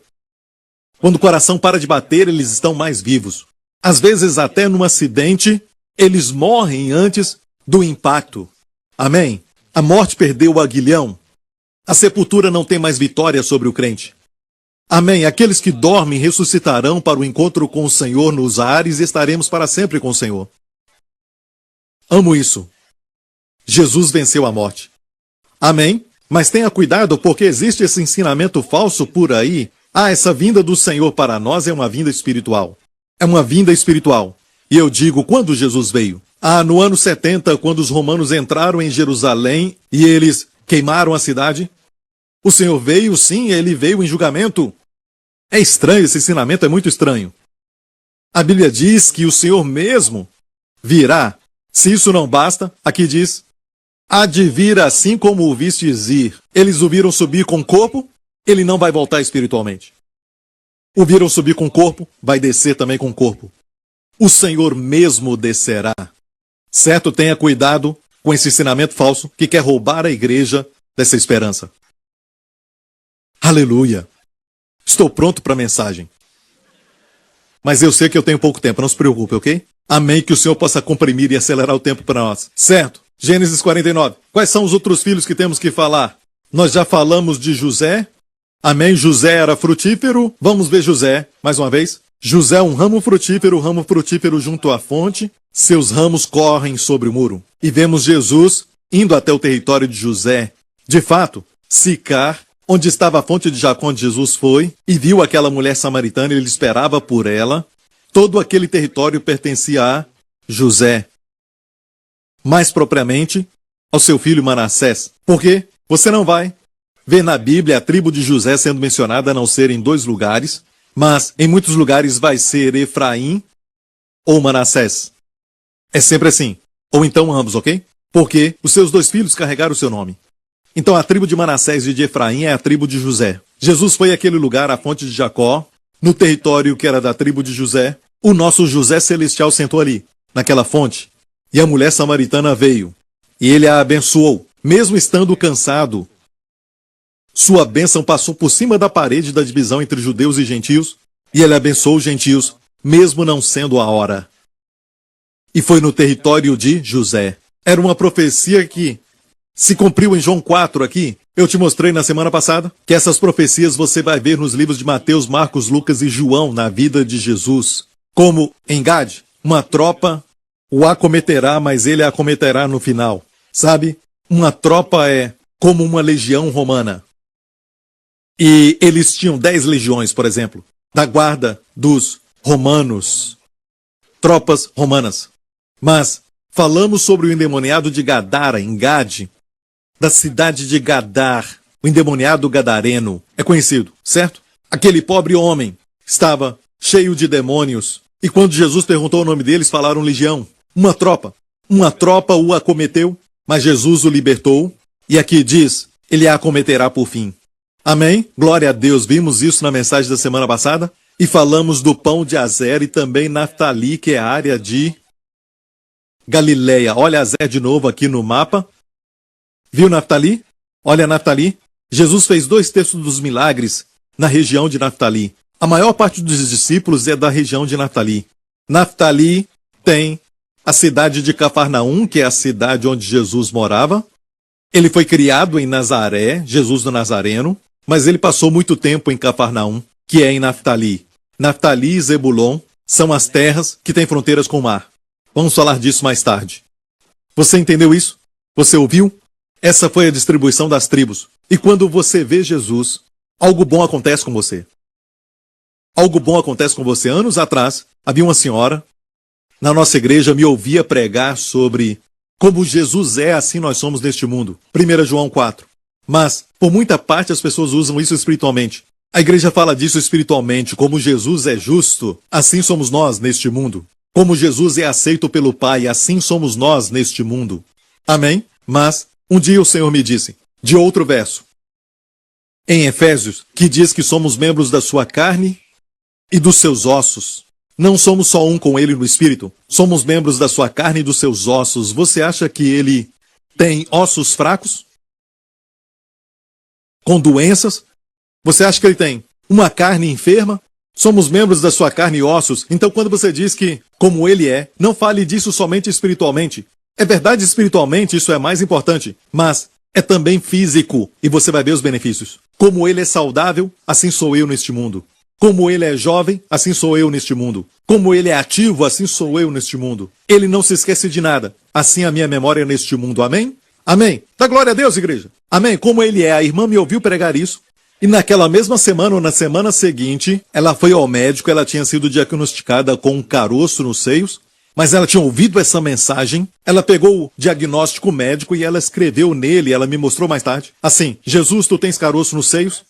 Quando o coração para de bater, eles estão mais vivos. Às vezes até num acidente, eles morrem antes do impacto. Amém? A morte perdeu o aguilhão. A sepultura não tem mais vitória sobre o crente. Amém. Aqueles que dormem ressuscitarão para o encontro com o Senhor nos ares e estaremos para sempre com o Senhor. Amo isso. Jesus venceu a morte. Amém? Mas tenha cuidado porque existe esse ensinamento falso por aí. Essa vinda do Senhor para nós é uma vinda espiritual. É uma vinda espiritual. E eu digo, quando Jesus veio? No ano 70, quando os romanos entraram em Jerusalém e eles queimaram a cidade. O Senhor veio, sim, ele veio em julgamento. É estranho, esse ensinamento é muito estranho. A Bíblia diz que o Senhor mesmo virá. Se isso não basta, aqui diz, há de vir assim como o vistes ir. Eles o viram subir com o corpo, ele não vai voltar espiritualmente. O viram subir com o corpo, vai descer também com o corpo. O Senhor mesmo descerá. Certo? Tenha cuidado com esse ensinamento falso que quer roubar a igreja dessa esperança. Aleluia! Estou pronto para a mensagem. Mas eu sei que eu tenho pouco tempo, não se preocupe, ok? Amém, que o Senhor possa comprimir e acelerar o tempo para nós. Certo? Gênesis 49. Quais são os outros filhos que temos que falar? Nós já falamos de José. Amém, José era frutífero. Vamos ver José, mais uma vez. José, um ramo frutífero junto à fonte. Seus ramos correm sobre o muro. E vemos Jesus indo até o território de José. De fato, Sicar, onde estava a fonte de Jacó, onde Jesus foi, e viu aquela mulher samaritana, ele esperava por ela. Todo aquele território pertencia a José. Mais propriamente, ao seu filho Manassés. Por quê? Você não vai ver na Bíblia a tribo de José sendo mencionada a não ser em 2 lugares, mas em muitos lugares vai ser Efraim ou Manassés. É sempre assim. Ou então ambos, ok? Porque os seus 2 filhos carregaram o seu nome. Então a tribo de Manassés e de Efraim é a tribo de José. Jesus foi àquele lugar, a fonte de Jacó, no território que era da tribo de José. O nosso José Celestial sentou ali, naquela fonte, e a mulher samaritana veio. E ele a abençoou. Mesmo estando cansado, sua bênção passou por cima da parede da divisão entre judeus e gentios, e ele abençoou os gentios, mesmo não sendo a hora. E foi no território de José. Era uma profecia que se cumpriu em João 4 aqui. Eu te mostrei na semana passada que essas profecias você vai ver nos livros de Mateus, Marcos, Lucas e João na vida de Jesus. Como em Gade, uma tropa o acometerá, mas ele a acometerá no final. Sabe? Uma tropa é como uma legião romana. E eles tinham 10 legiões, por exemplo, da guarda dos romanos. Tropas romanas. Mas falamos sobre o endemoniado de Gadara, em Gade, da cidade de Gadar. O endemoniado gadareno é conhecido, certo? Aquele pobre homem estava cheio de demônios. E quando Jesus perguntou o nome deles, falaram legião. Uma tropa. Uma tropa o acometeu, mas Jesus o libertou. E aqui diz, ele a acometerá por fim. Amém? Glória a Deus. Vimos isso na mensagem da semana passada. E falamos do pão de Azer e também Naftali, que é a área de Galileia. Olha Azer de novo aqui no mapa. Viu Naftali? Olha Naftali. Jesus fez 2 terços dos milagres na região de Naftali. A maior parte dos discípulos é da região de Naftali. Naftali tem a cidade de Cafarnaum, que é a cidade onde Jesus morava. Ele foi criado em Nazaré, Jesus do Nazareno, mas ele passou muito tempo em Cafarnaum, que é em Naftali. Naftali e Zebulon são as terras que têm fronteiras com o mar. Vamos falar disso mais tarde. Você entendeu isso? Você ouviu? Essa foi a distribuição das tribos. E quando você vê Jesus, algo bom acontece com você. Algo bom acontece com você. Anos atrás, havia uma senhora na nossa igreja me ouvia pregar sobre como Jesus é, assim nós somos neste mundo. 1 João 4. Mas, por muita parte, as pessoas usam isso espiritualmente. A igreja fala disso espiritualmente. Como Jesus é justo, assim somos nós neste mundo. Como Jesus é aceito pelo Pai, assim somos nós neste mundo. Amém? Mas, um dia o Senhor me disse, de outro verso, em Efésios, que diz que somos membros da sua carne e dos seus ossos. Não somos só um com ele no espírito. Somos membros da sua carne e dos seus ossos. Você acha que ele tem ossos fracos? Com doenças? Você acha que ele tem uma carne enferma? Somos membros da sua carne e ossos. Então quando você diz que, como ele é, não fale disso somente espiritualmente. É verdade espiritualmente, isso é mais importante. Mas é também físico. E você vai ver os benefícios. Como ele é saudável, assim sou eu neste mundo. Como ele é jovem, assim sou eu neste mundo. Como ele é ativo, assim sou eu neste mundo. Ele não se esquece de nada. Assim a minha memória neste mundo. Amém? Amém. Dá glória a Deus, igreja. Amém. Como ele é. A irmã me ouviu pregar isso. E naquela mesma semana ou na semana seguinte, ela foi ao médico. Ela tinha sido diagnosticada com um caroço nos seios. Mas ela tinha ouvido essa mensagem. Ela pegou o diagnóstico médico e ela escreveu nele. Ela me mostrou mais tarde. Assim, Jesus, tu tens caroço nos seios?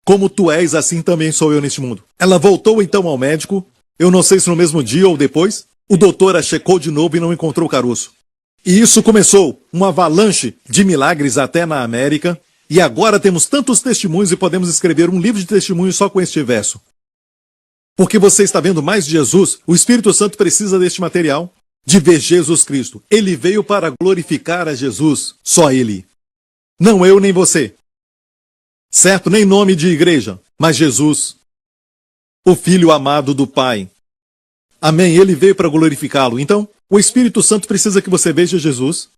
Como tu és, assim também sou eu neste mundo. Ela voltou então ao médico, eu não sei se no mesmo dia ou depois, o doutor a checou de novo e não encontrou o caroço. E isso começou uma avalanche de milagres até na América, e agora temos tantos testemunhos e podemos escrever um livro de testemunhos só com este verso. Porque você está vendo mais de Jesus, o Espírito Santo precisa deste material, de ver Jesus Cristo. Ele veio para glorificar a Jesus, só ele. Não eu nem você. Certo? Nem nome de igreja, mas Jesus, o Filho amado do Pai. Amém? Ele veio para glorificá-lo. Então, o Espírito Santo precisa que você veja Jesus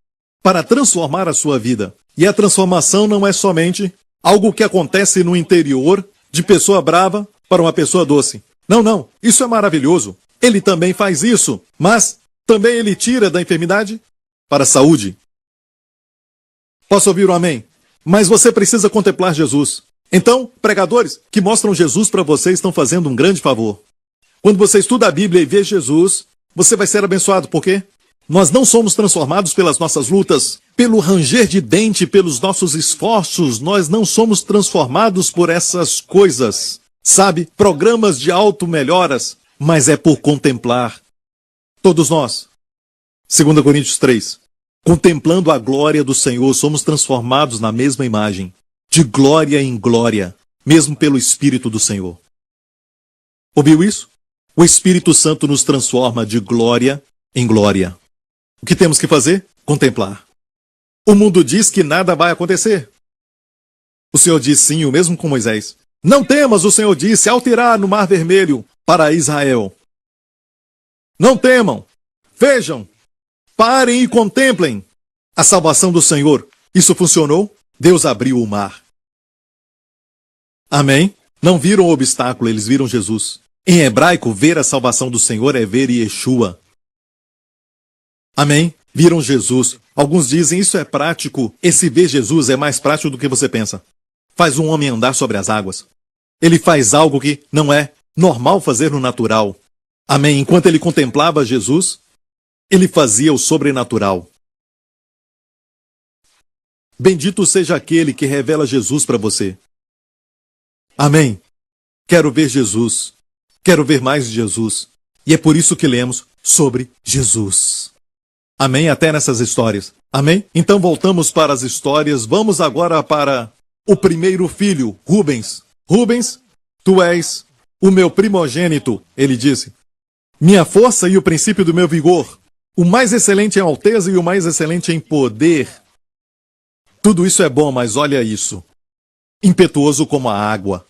para transformar a sua vida. E a transformação não é somente algo que acontece no interior de pessoa brava para uma pessoa doce. Não, não. Isso é maravilhoso. Ele também faz isso, mas também ele tira da enfermidade para a saúde. Posso ouvir um amém? Mas você precisa contemplar Jesus. Então, pregadores que mostram Jesus para você estão fazendo um grande favor. Quando você estuda a Bíblia e vê Jesus, você vai ser abençoado. Por quê? Nós não somos transformados pelas nossas lutas, pelo ranger de dente, pelos nossos esforços. Nós não somos transformados por essas coisas. Sabe, programas de auto-melhoras, mas é por contemplar. Todos nós. 2 Coríntios 3. Contemplando a glória do Senhor, somos transformados na mesma imagem, de glória em glória, mesmo pelo Espírito do Senhor. Ouviu isso? O Espírito Santo nos transforma de glória em glória. O que temos que fazer? Contemplar. O mundo diz que nada vai acontecer. O Senhor diz sim, o mesmo com Moisés. Não temas, o Senhor disse, ao tirar no Mar Vermelho para Israel. Não temam, vejam, parem e contemplem a salvação do Senhor. Isso funcionou? Deus abriu o mar. Amém? Não viram o obstáculo, eles viram Jesus. Em hebraico, ver a salvação do Senhor é ver Yeshua. Amém? Viram Jesus. Alguns dizem, isso é prático. Esse ver Jesus é mais prático do que você pensa. Faz um homem andar sobre as águas. Ele faz algo que não é normal fazer no natural. Amém? Enquanto ele contemplava Jesus, ele fazia o sobrenatural. Bendito seja aquele que revela Jesus para você. Amém? Quero ver Jesus. Quero ver mais de Jesus. E é por isso que lemos sobre Jesus. Amém? Até nessas histórias. Amém? Então voltamos para as histórias. Vamos agora para o primeiro filho, Rubens. Rubens, tu és o meu primogênito, ele disse. Minha força e o princípio do meu vigor. O mais excelente em alteza e o mais excelente em poder. Tudo isso é bom, mas olha isso. Impetuoso como a água.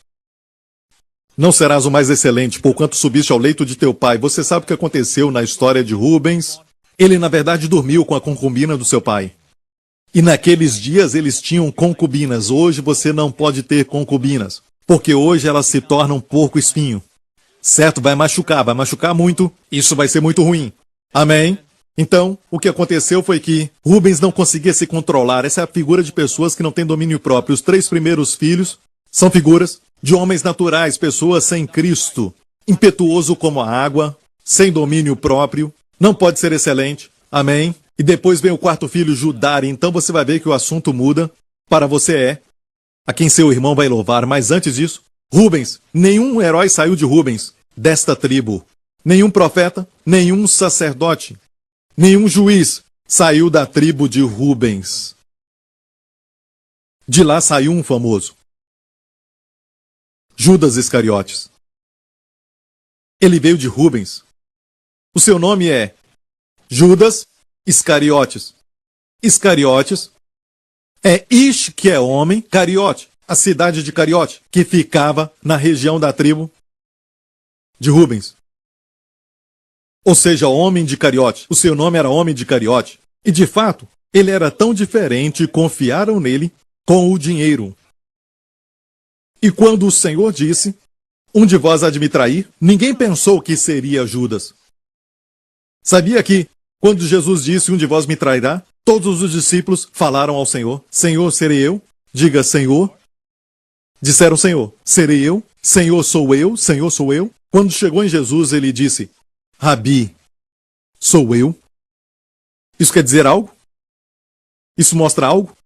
Não serás o mais excelente, porquanto subiste ao leito de teu pai. Você sabe o que aconteceu na história de Rubens? Ele, na verdade, dormiu com a concubina do seu pai. E naqueles dias eles tinham concubinas. Hoje você não pode ter concubinas, porque hoje elas se tornam porco-espinho. Certo? Vai machucar muito. Isso vai ser muito ruim. Amém? Então, o que aconteceu foi que Rubens não conseguia se controlar. Essa é a figura de pessoas que não têm domínio próprio. Os 3 primeiros filhos são figuras de homens naturais, pessoas sem Cristo. Impetuoso como a água, sem domínio próprio. Não pode ser excelente. Amém? E depois vem o 4º filho, Judá. Então você vai ver que o assunto muda. Para você é a quem seu irmão vai louvar. Mas antes disso, Rubens. Nenhum herói saiu de Rubens, desta tribo. Nenhum profeta, nenhum sacerdote, nenhum juiz saiu da tribo de Rubens. De lá saiu um famoso. Judas Iscariotes. Ele veio de Rubens. O seu nome é Judas Iscariotes. Iscariotes é Ish, que é homem, Cariote, a cidade de Cariote, que ficava na região da tribo de Rubens. Ou seja, homem de Cariote. O seu nome era homem de Cariote. E de fato, ele era tão diferente e confiaram nele com o dinheiro. E quando o Senhor disse, um de vós há de me trair, ninguém pensou que seria Judas. Sabia que, quando Jesus disse, um de vós me trairá, todos os discípulos falaram ao Senhor, Senhor, serei eu? Diga, Senhor. Disseram, Senhor, serei eu? Senhor, sou eu? Senhor, sou eu? Quando chegou em Jesus, ele disse, Rabi, sou eu? Isso quer dizer algo? Isso mostra algo?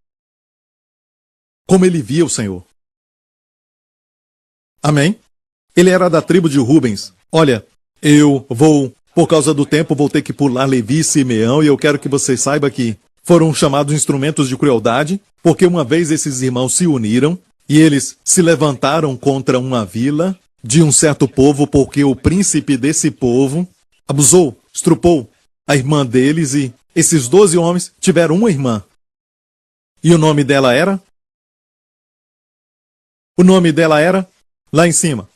Como ele via o Senhor. Amém? Ele era da tribo de Rubens. Olha, eu vou, por causa do tempo, vou ter que pular Levi e Simeão, e eu quero que você saiba que foram chamados instrumentos de crueldade, porque uma vez esses irmãos se uniram, e eles se levantaram contra uma vila de um certo povo, porque o príncipe desse povo abusou, estrupou a irmã deles, e esses 12 homens tiveram uma irmã. E o nome dela era? O nome dela era? Lá em cima.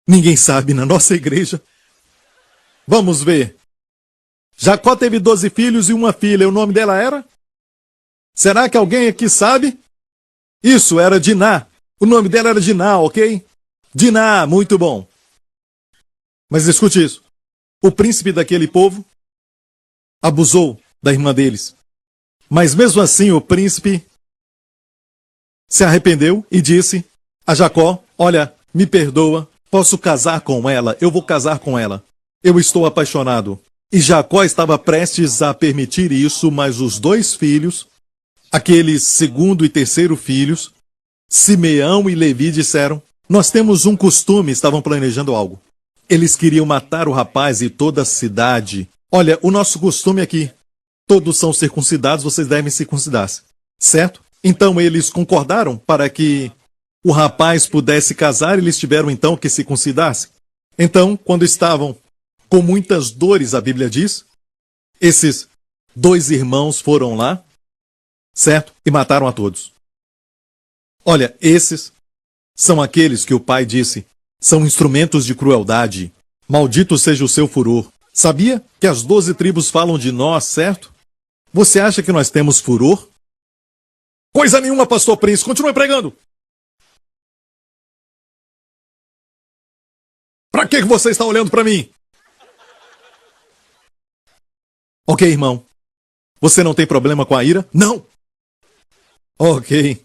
Ninguém sabe na nossa igreja. Vamos ver. Jacó teve 12 filhos e uma filha. O nome dela era? Será que alguém aqui sabe? Isso, era Diná. O nome dela era Diná, ok? Diná, muito bom. Mas escute isso. O príncipe daquele povo abusou da irmã deles. Mas mesmo assim o príncipe se arrependeu e disse a Jacó, olha, me perdoa, posso casar com ela, eu vou casar com ela. Eu estou apaixonado. E Jacó estava prestes a permitir isso, mas os dois filhos, aqueles segundo e terceiro filhos, Simeão e Levi, disseram: nós temos um costume, estavam planejando algo. Eles queriam matar o rapaz e toda a cidade. Olha, o nosso costume aqui, todos são circuncidados, vocês devem circuncidar-se, certo? Então eles concordaram para que o rapaz pudesse casar, eles tiveram então que circuncidar-se. Então, quando estavam com muitas dores, a Bíblia diz, esses dois irmãos foram lá, certo? E mataram a todos. Olha, esses são aqueles que o pai disse, são instrumentos de crueldade. Maldito seja o seu furor. Sabia que as 12 tribos falam de nós, certo? Você acha que nós temos furor? Coisa nenhuma, pastor Prince. Continue pregando. Para que você está olhando para mim? Ok, irmão. Você não tem problema com a ira? Não. Ok.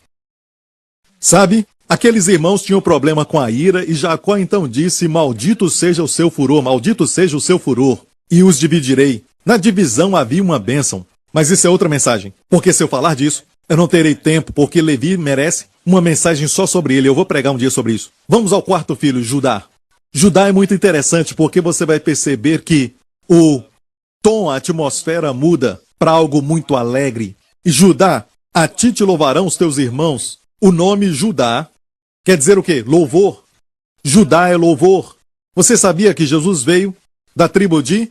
Sabe, aqueles irmãos tinham problema com a ira e Jacó então disse: maldito seja o seu furor, maldito seja o seu furor, e os dividirei. Na divisão havia uma bênção. Mas isso é outra mensagem, porque se eu falar disso, eu não terei tempo, porque Levi merece uma mensagem só sobre ele. Eu vou pregar um dia sobre isso. Vamos ao quarto filho, Judá. Judá é muito interessante porque você vai perceber que o tom, a atmosfera muda para algo muito alegre. E Judá, a ti te louvarão os teus irmãos. O nome Judá quer dizer o quê? Louvor. Judá é louvor. Você sabia que Jesus veio da tribo de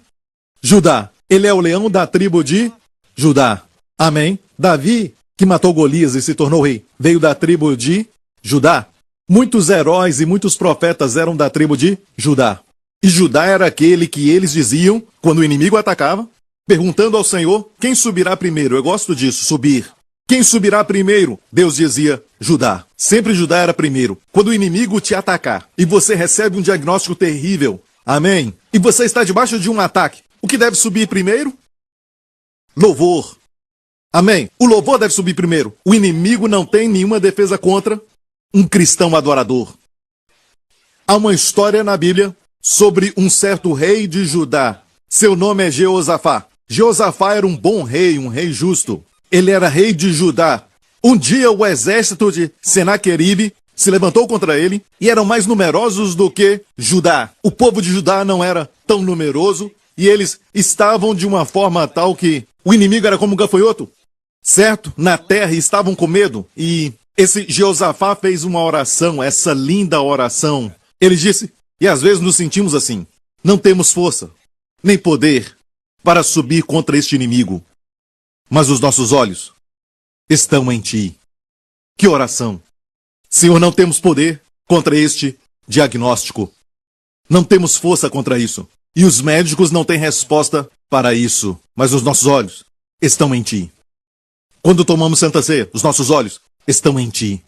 Judá? Ele é o leão da tribo de Judá. Amém? Davi, que matou Golias e se tornou rei, veio da tribo de Judá. Muitos heróis e muitos profetas eram da tribo de Judá. E Judá era aquele que eles diziam, quando o inimigo atacava, perguntando ao Senhor, quem subirá primeiro? Eu gosto disso, subir. Quem subirá primeiro? Deus dizia, Judá. Sempre Judá era primeiro. Quando o inimigo te atacar e você recebe um diagnóstico terrível, amém? E você está debaixo de um ataque, o que deve subir primeiro? Louvor. Amém? O louvor deve subir primeiro. O inimigo não tem nenhuma defesa contra um cristão adorador. Há uma história na Bíblia sobre um certo rei de Judá. Seu nome é Jeosafá. Jeosafá era um bom rei, um rei justo. Ele era rei de Judá. Um dia o exército de Senaqueribe se levantou contra ele e eram mais numerosos do que Judá. O povo de Judá não era tão numeroso e eles estavam de uma forma tal que o inimigo era como um gafanhoto, certo? Na terra estavam com medo e esse Jeosafá fez uma oração, essa linda oração. Ele disse, e às vezes nos sentimos assim, não temos força, nem poder para subir contra este inimigo. Mas os nossos olhos estão em ti. Que oração! Senhor, não temos poder contra este diagnóstico. Não temos força contra isso. E os médicos não têm resposta para isso. Mas os nossos olhos estão em ti. Quando tomamos Santa Ceia, os nossos olhos estão em ti.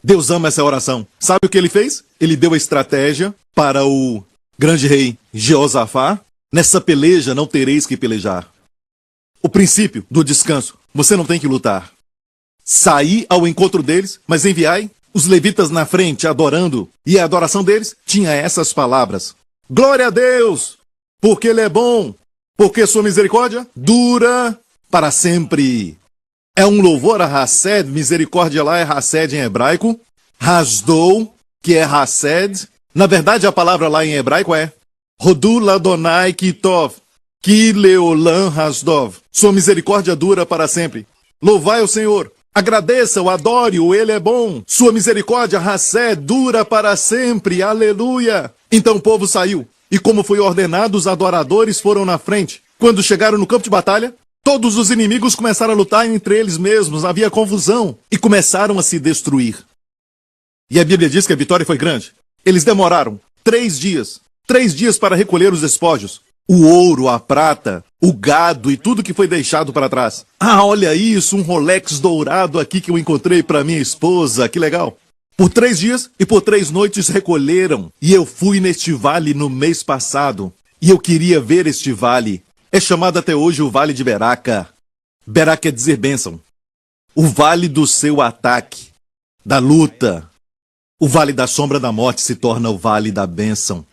Deus ama essa oração. Sabe o que ele fez? Ele deu a estratégia para o grande rei Jeosafá. Nessa peleja não tereis que pelejar. O princípio do descanso. Você não tem que lutar. Saí ao encontro deles, mas enviai os levitas na frente, adorando. E a adoração deles tinha essas palavras. Glória a Deus, porque Ele é bom, porque sua misericórdia dura para sempre. É um louvor a Hased, misericórdia lá é Hased em hebraico. Hasdou, que é Hased. Na verdade, a palavra lá em hebraico é Rodul Ladonai Kitov. Que leolam hasdov. Sua misericórdia dura para sempre. Louvai o Senhor. Agradeça-o, adore-o, ele é bom. Sua misericórdia, Hassé, dura para sempre. Aleluia. Então o povo saiu. E como foi ordenado, os adoradores foram na frente. Quando chegaram no campo de batalha, todos os inimigos começaram a lutar entre eles mesmos. Havia confusão. E começaram a se destruir. E a Bíblia diz que a vitória foi grande. Eles demoraram 3 dias. 3 dias para recolher os despojos. O ouro, a prata, o gado e tudo que foi deixado para trás. Ah, olha isso, um Rolex dourado aqui que eu encontrei para minha esposa, que legal. Por 3 dias e por 3 noites recolheram. E eu fui neste vale no mês passado. E eu queria ver este vale. É chamado até hoje o Vale de Beraca. Beraca quer dizer bênção. O vale do seu ataque, da luta. O vale da sombra da morte se torna o vale da bênção.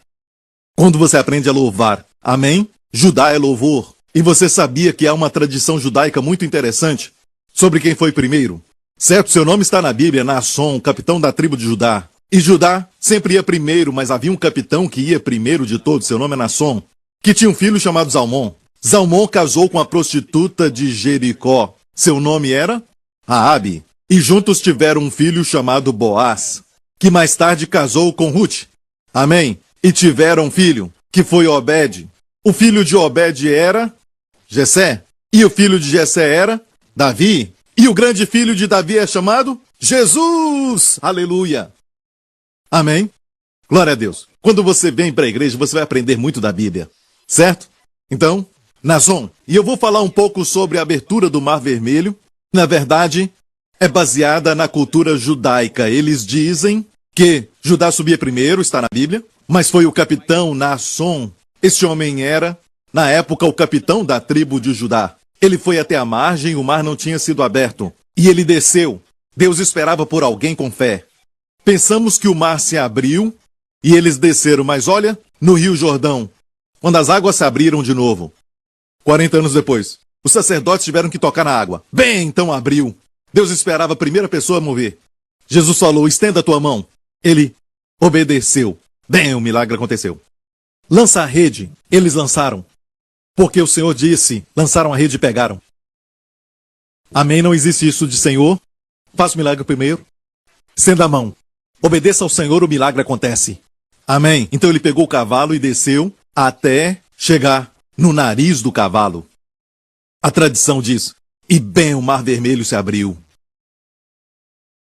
Quando você aprende a louvar, amém? Judá é louvor. E você sabia que há uma tradição judaica muito interessante sobre quem foi primeiro? Certo, seu nome está na Bíblia, Naasson, capitão da tribo de Judá. E Judá sempre ia primeiro, mas havia um capitão que ia primeiro de todos, seu nome é Naasson, que tinha um filho chamado Zalmon. Zalmon casou com a prostituta de Jericó. Seu nome era Raabe. E juntos tiveram um filho chamado Boaz, que mais tarde casou com Ruth. Amém? E tiveram um filho, que foi Obed. O filho de Obed era Jessé. E o filho de Jessé era Davi. E o grande filho de Davi é chamado Jesus. Aleluia. Amém? Glória a Deus. Quando você vem para a igreja, você vai aprender muito da Bíblia. Certo? Então, Naasson. E eu vou falar um pouco sobre a abertura do Mar Vermelho. Na verdade, é baseada na cultura judaica. Eles dizem que Judá subia primeiro, está na Bíblia, mas foi o capitão Naasson. Este homem era, na época, o capitão da tribo de Judá. Ele foi até a margem, o mar não tinha sido aberto. E ele desceu. Deus esperava por alguém com fé. Pensamos que o mar se abriu e eles desceram, mas olha, no Rio Jordão, quando as águas se abriram de novo, 40 anos depois, os sacerdotes tiveram que tocar na água. Bem, então abriu. Deus esperava a primeira pessoa a mover. Jesus falou, estenda a tua mão. Ele obedeceu. Bem, o milagre aconteceu. Lança a rede. Eles lançaram. Porque o Senhor disse, lançaram a rede e pegaram. Amém? Não existe isso de Senhor. Faça o milagre primeiro. Estenda a mão. Obedeça ao Senhor, o milagre acontece. Amém? Então ele pegou o cavalo e desceu até chegar no nariz do cavalo. A tradição diz, e bem o Mar Vermelho se abriu.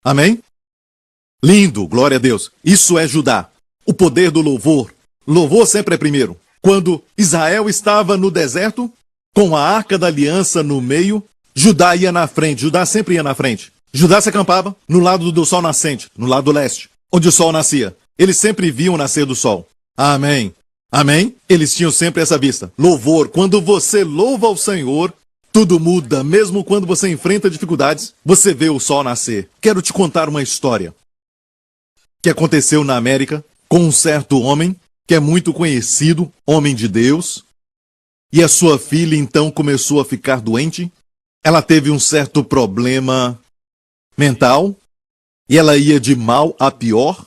Amém? Lindo, glória a Deus. Isso é Judá. O poder do louvor. Louvor sempre é primeiro. Quando Israel estava no deserto, com a Arca da Aliança no meio, Judá ia na frente. Judá sempre ia na frente. Judá se acampava no lado do sol nascente, no lado leste, onde o sol nascia. Eles sempre viam o nascer do sol. Amém. Amém? Eles tinham sempre essa vista. Louvor. Quando você louva ao Senhor, tudo muda. Mesmo quando você enfrenta dificuldades, você vê o sol nascer. Quero te contar uma história que aconteceu na América com um certo homem que é muito conhecido, homem de Deus, e a sua filha então começou a ficar doente. Ela teve um certo problema mental, e ela ia de mal a pior,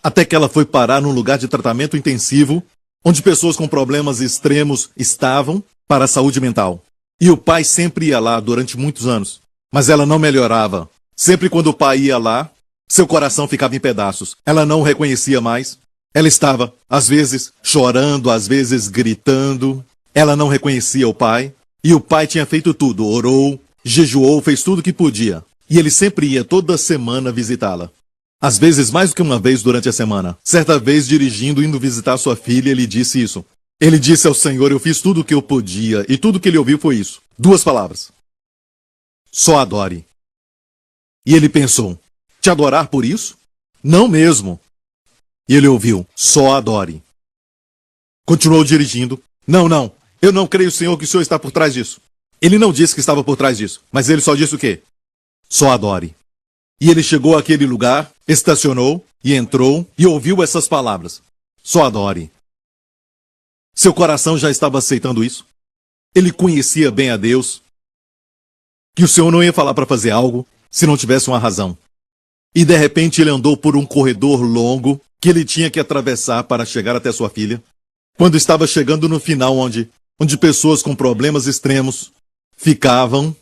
até que ela foi parar num lugar de tratamento intensivo, onde pessoas com problemas extremos estavam para a saúde mental. E o pai sempre ia lá durante muitos anos, mas ela não melhorava. Sempre quando o pai ia lá, seu coração ficava em pedaços. Ela não o reconhecia mais. Ela estava, às vezes, chorando, às vezes gritando. Ela não reconhecia o pai. E o pai tinha feito tudo. Orou, jejuou, fez tudo o que podia. E ele sempre ia toda semana visitá-la. Às vezes, mais do que uma vez durante a semana. Certa vez, dirigindo, indo visitar sua filha, ele disse isso. Ele disse ao Senhor, eu fiz tudo o que eu podia. E tudo que ele ouviu foi isso. 2 palavras. Só adore. E ele pensou, te adorar por isso? Não mesmo. E ele ouviu, só adore. Continuou dirigindo. Não, eu não creio, Senhor, que o Senhor está por trás disso. Ele não disse que estava por trás disso, mas ele só disse o quê? Só adore. E ele chegou àquele lugar, estacionou e entrou e ouviu essas palavras. Só adore. Seu coração já estava aceitando isso. Ele conhecia bem a Deus. Que o Senhor não ia falar para fazer algo se não tivesse uma razão. E de repente ele andou por um corredor longo que ele tinha que atravessar para chegar até sua filha. Quando estava chegando no final onde pessoas com problemas extremos ficavam,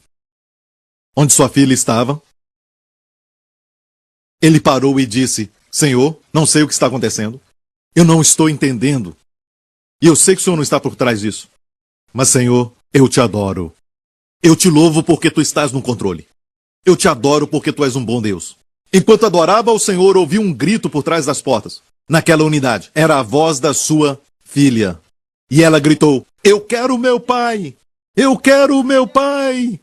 onde sua filha estava, ele parou e disse, Senhor, não sei o que está acontecendo. Eu não estou entendendo. E eu sei que o Senhor não está por trás disso. Mas, Senhor, eu te adoro. Eu te louvo porque tu estás no controle. Eu te adoro porque tu és um bom Deus. Enquanto adorava ao Senhor, ouviu um grito por trás das portas. Naquela unidade, era a voz da sua filha. E ela gritou, eu quero meu pai! Eu quero meu pai!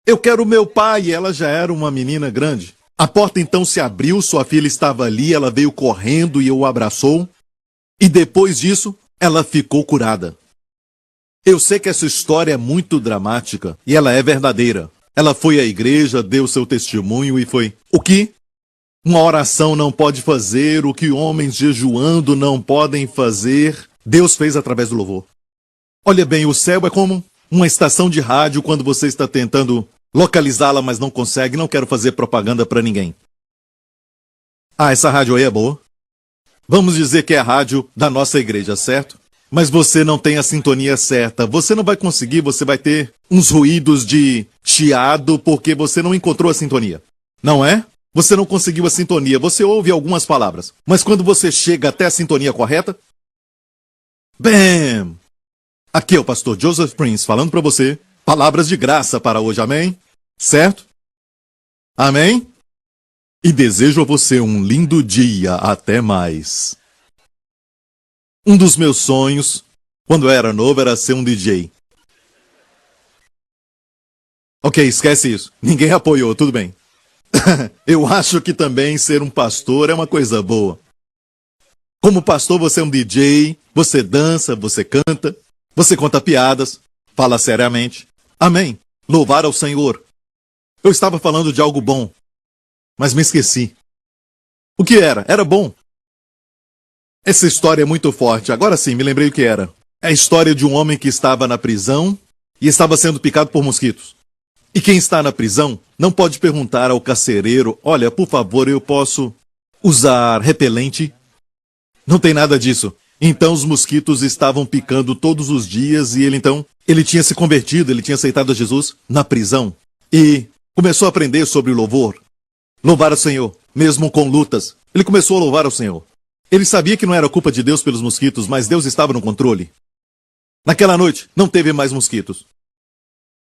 Eu quero meu pai! E ela já era uma menina grande. A porta então se abriu, sua filha estava ali, ela veio correndo e o abraçou. E depois disso, ela ficou curada. Eu sei que essa história é muito dramática e ela é verdadeira. Ela foi à igreja, deu seu testemunho e foi. O que uma oração não pode fazer, o que homens jejuando não podem fazer, Deus fez através do louvor. Olha bem, o céu é como uma estação de rádio quando você está tentando localizá-la, mas não consegue. Não quero fazer propaganda para ninguém. Ah, essa rádio aí é boa. Vamos dizer que é a rádio da nossa igreja, certo? Mas você não tem a sintonia certa. Você não vai conseguir, você vai ter uns ruídos de chiado porque você não encontrou a sintonia. Não é? Você não conseguiu a sintonia. Você ouve algumas palavras. Mas quando você chega até a sintonia correta... Bam! Aqui é o pastor Joseph Prince falando para você palavras de graça para hoje, amém? Certo? Amém? E desejo a você um lindo dia. Até mais. Um dos meus sonhos, quando eu era novo, era ser um DJ. Ok, esquece isso. Ninguém apoiou, tudo bem. Eu acho que também ser um pastor é uma coisa boa. Como pastor, você é um DJ, você dança, você canta, você conta piadas, fala seriamente. Amém. Louvar ao Senhor. Eu estava falando de algo bom, mas me esqueci. O que era? Era bom. Essa história é muito forte. Agora sim, me lembrei o que era. É a história de um homem que estava na prisão e estava sendo picado por mosquitos. E quem está na prisão não pode perguntar ao carcereiro: olha, por favor, eu posso usar repelente? Não tem nada disso. Então os mosquitos estavam picando todos os dias e ele tinha se convertido, ele tinha aceitado a Jesus na prisão e começou a aprender sobre louvor. Louvar ao Senhor, mesmo com lutas. Ele começou a louvar ao Senhor. Ele sabia que não era culpa de Deus pelos mosquitos, mas Deus estava no controle. Naquela noite, não teve mais mosquitos.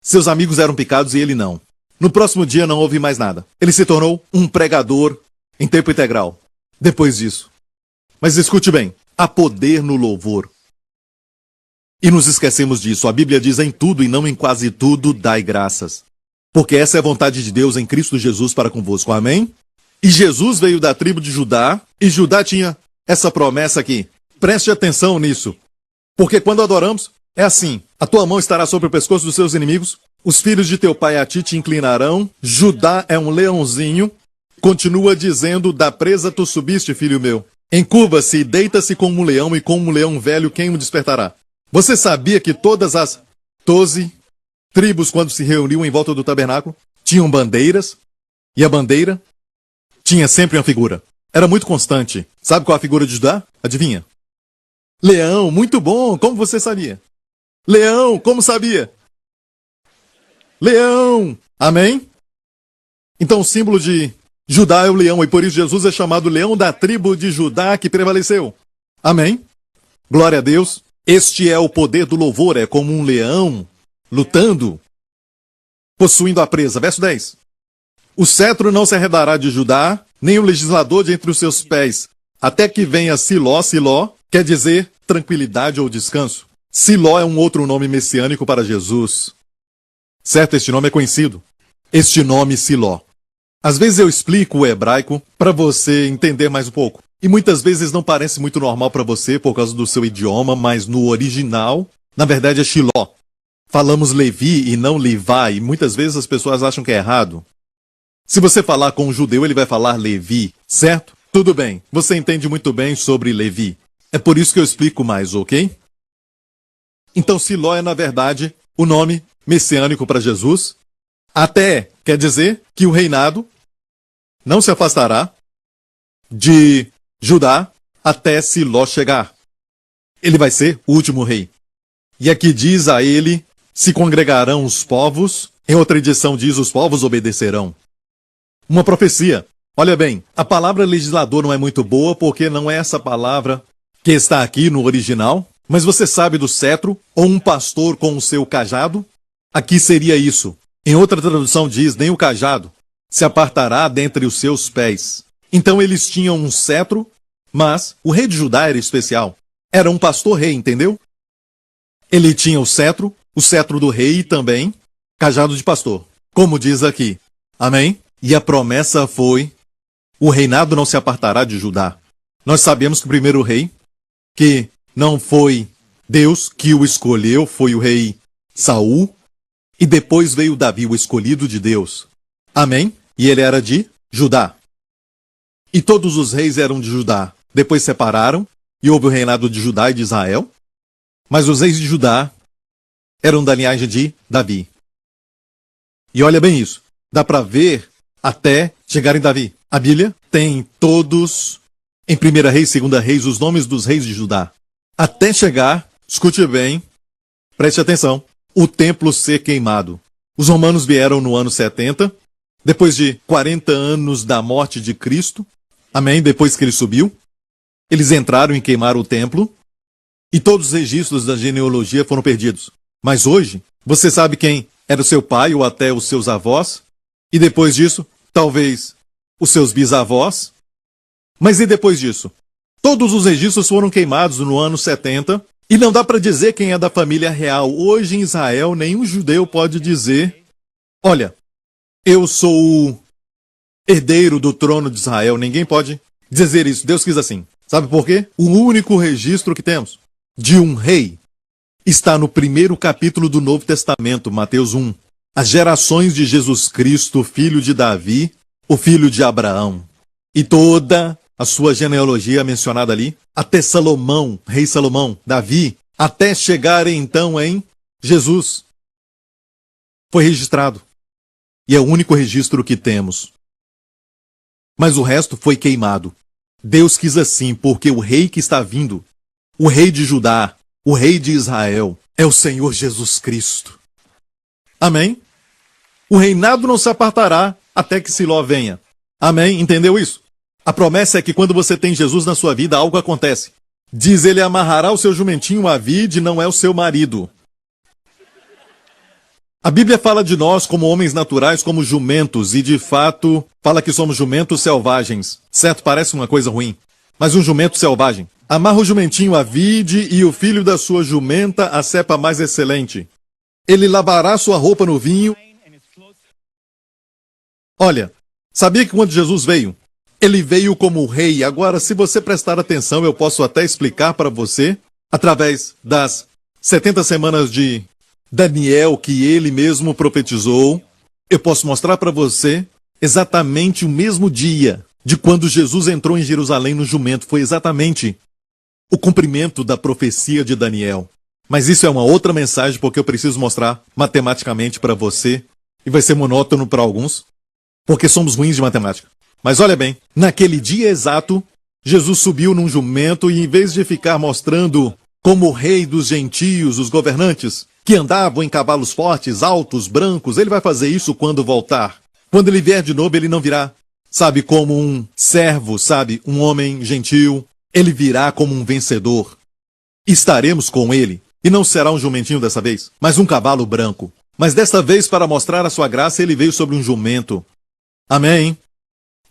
Seus amigos eram picados e ele não. No próximo dia não houve mais nada. Ele se tornou um pregador em tempo integral. Depois disso. Mas escute bem, há poder no louvor. E nos esquecemos disso. A Bíblia diz: em tudo e não em quase tudo, dai graças. Porque essa é a vontade de Deus em Cristo Jesus para convosco. Amém? E Jesus veio da tribo de Judá, e Judá tinha essa promessa aqui. Preste atenção nisso. Porque quando adoramos, é assim: a tua mão estará sobre o pescoço dos seus inimigos, os filhos de teu pai a ti te inclinarão. Judá é um leãozinho. Continua dizendo: da presa tu subiste, filho meu. Encurva-se e deita-se como um leão, e como um leão velho, quem o despertará? Você sabia que todas as 12 tribos, quando se reuniam em volta do tabernáculo, tinham bandeiras? E a bandeira tinha sempre uma figura. Era muito constante. Sabe qual é a figura de Judá? Adivinha? Leão, muito bom. Como você sabia? Leão, como sabia? Leão. Amém? Então o símbolo de Judá é o leão, e por isso Jesus é chamado leão da tribo de Judá que prevaleceu. Amém? Glória a Deus. Este é o poder do louvor, é como um leão lutando, possuindo a presa. Verso 10. O cetro não se arredará de Judá, nem o legislador de entre os seus pés, até que venha Siló. Siló quer dizer tranquilidade ou descanso. Siló é um outro nome messiânico para Jesus. Certo, este nome é conhecido. Este nome Siló. Às vezes eu explico o hebraico para você entender mais um pouco. E muitas vezes não parece muito normal para você por causa do seu idioma, mas no original, na verdade é Shiló. Falamos Levi e não Levi, e muitas vezes as pessoas acham que é errado. Se você falar com um judeu, ele vai falar Levi, certo? Tudo bem, você entende muito bem sobre Levi. É por isso que eu explico mais, ok? Então Siló é, na verdade, o nome messiânico para Jesus. Até quer dizer que o reinado não se afastará de Judá até Siló chegar. Ele vai ser o último rei. E aqui diz: a ele se congregarão os povos. Em outra edição diz: os povos obedecerão. Uma profecia. Olha bem, a palavra legislador não é muito boa porque não é essa palavra que está aqui no original. Mas você sabe do cetro ou um pastor com o seu cajado? Aqui seria isso. Em outra tradução diz: nem o cajado se apartará dentre os seus pés. Então eles tinham um cetro, mas o rei de Judá era especial. Era um pastor-rei, entendeu? Ele tinha o cetro do rei e também cajado de pastor, como diz aqui. Amém? E a promessa foi: o reinado não se apartará de Judá. Nós sabemos que o primeiro rei, que não foi Deus que o escolheu, foi o rei Saul, e depois veio Davi, o escolhido de Deus. Amém? E ele era de Judá. E todos os reis eram de Judá. Depois separaram, e houve o reinado de Judá e de Israel. Mas os reis de Judá eram da linhagem de Davi. E olha bem isso. Dá para ver até chegar em Davi. A Bíblia tem todos, em 1 Reis, 2 Reis, os nomes dos reis de Judá. Até chegar, escute bem, preste atenção, o templo ser queimado. Os romanos vieram no ano 70, depois de 40 anos da morte de Cristo. Amém? Depois que ele subiu, eles entraram e queimaram o templo, e todos os registros da genealogia foram perdidos. Mas hoje, você sabe quem era o seu pai ou até os seus avós, e depois disso, talvez os seus bisavós. Mas e depois disso? Todos os registros foram queimados no ano 70, e não dá para dizer quem é da família real. Hoje em Israel, nenhum judeu pode dizer, olha, eu sou o herdeiro do trono de Israel. Ninguém pode dizer isso. Deus quis assim. Sabe por quê? O único registro que temos de um rei está no primeiro capítulo do Novo Testamento, Mateus 1. As gerações de Jesus Cristo, filho de Davi, o filho de Abraão. E toda a sua genealogia mencionada ali, até Salomão, rei Salomão, Davi, até chegar então em Jesus. Foi registrado. E é o único registro que temos. Mas o resto foi queimado. Deus quis assim, porque o rei que está vindo, o rei de Judá, o rei de Israel, é o Senhor Jesus Cristo. Amém? O reinado não se apartará até que Siló venha. Amém? Entendeu isso? A promessa é que quando você tem Jesus na sua vida, algo acontece. Diz ele: amarrará o seu jumentinho à vide, não é o seu marido. A Bíblia fala de nós como homens naturais, como jumentos, e de fato fala que somos jumentos selvagens. Certo? Parece uma coisa ruim. Mas um jumento selvagem. Amarra o jumentinho à vide e o filho da sua jumenta a cepa mais excelente. Ele lavará sua roupa no vinho. Olha, sabia que quando Jesus veio, ele veio como rei. Agora, se você prestar atenção, eu posso até explicar para você, através das 70 semanas de Daniel, que ele mesmo profetizou, eu posso mostrar para você exatamente o mesmo dia de quando Jesus entrou em Jerusalém no jumento. Foi exatamente o cumprimento da profecia de Daniel. Mas isso é uma outra mensagem, porque eu preciso mostrar matematicamente para você, e vai ser monótono para alguns, porque somos ruins de matemática. Mas olha bem, naquele dia exato, Jesus subiu num jumento e em vez de ficar mostrando como o rei dos gentios, os governantes, que andavam em cavalos fortes, altos, brancos, ele vai fazer isso quando voltar. Quando ele vier de novo, ele não virá, sabe, como um servo, sabe, um homem gentil. Ele virá como um vencedor. Estaremos com ele. E não será um jumentinho dessa vez, mas um cavalo branco. Mas desta vez, para mostrar a sua graça, ele veio sobre um jumento. Amém?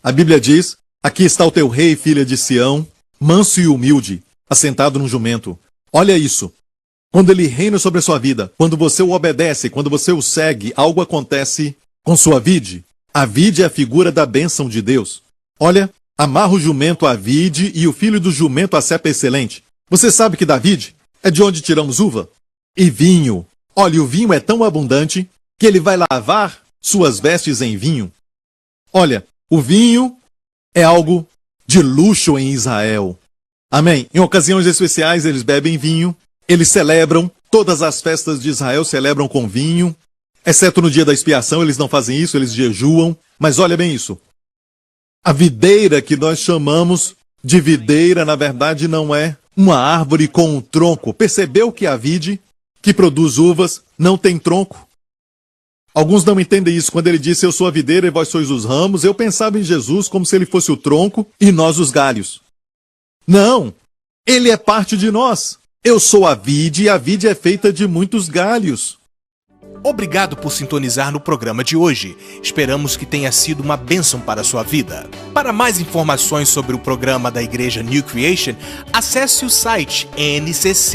A Bíblia diz: aqui está o teu rei, filha de Sião, manso e humilde, assentado num jumento. Olha isso. Quando ele reina sobre a sua vida, quando você o obedece, quando você o segue, algo acontece com sua vide. A vide é a figura da bênção de Deus. Olha, amarra o jumento à vide e o filho do jumento à cepa excelente. Você sabe que da vide é de onde tiramos uva e vinho. Olha, o vinho é tão abundante que ele vai lavar suas vestes em vinho. Olha, o vinho é algo de luxo em Israel. Amém? Em ocasiões especiais eles bebem vinho, eles celebram, todas as festas de Israel celebram com vinho, exceto no dia da expiação, eles não fazem isso, eles jejuam. Mas olha bem isso. A videira que nós chamamos de videira, na verdade, não é uma árvore com um tronco. Percebeu que a vide, que produz uvas, não tem tronco? Alguns não entendem isso. Quando ele disse: eu sou a videira e vós sois os ramos, eu pensava em Jesus como se ele fosse o tronco e nós os galhos. Não! Ele é parte de nós. Eu sou a vide e a vide é feita de muitos galhos. Obrigado por sintonizar no programa de hoje. Esperamos que tenha sido uma bênção para a sua vida. Para mais informações sobre o programa da Igreja New Creation, acesse o site ncctv.org.sg.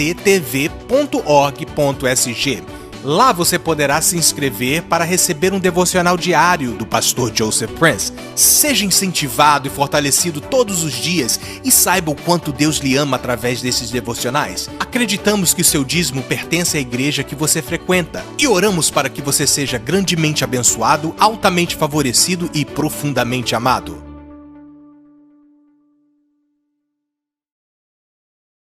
Lá você poderá se inscrever para receber um devocional diário do pastor Joseph Prince. Seja incentivado e fortalecido todos os dias e saiba o quanto Deus lhe ama através desses devocionais. Acreditamos que o seu dízimo pertence à igreja que você frequenta e oramos para que você seja grandemente abençoado, altamente favorecido e profundamente amado.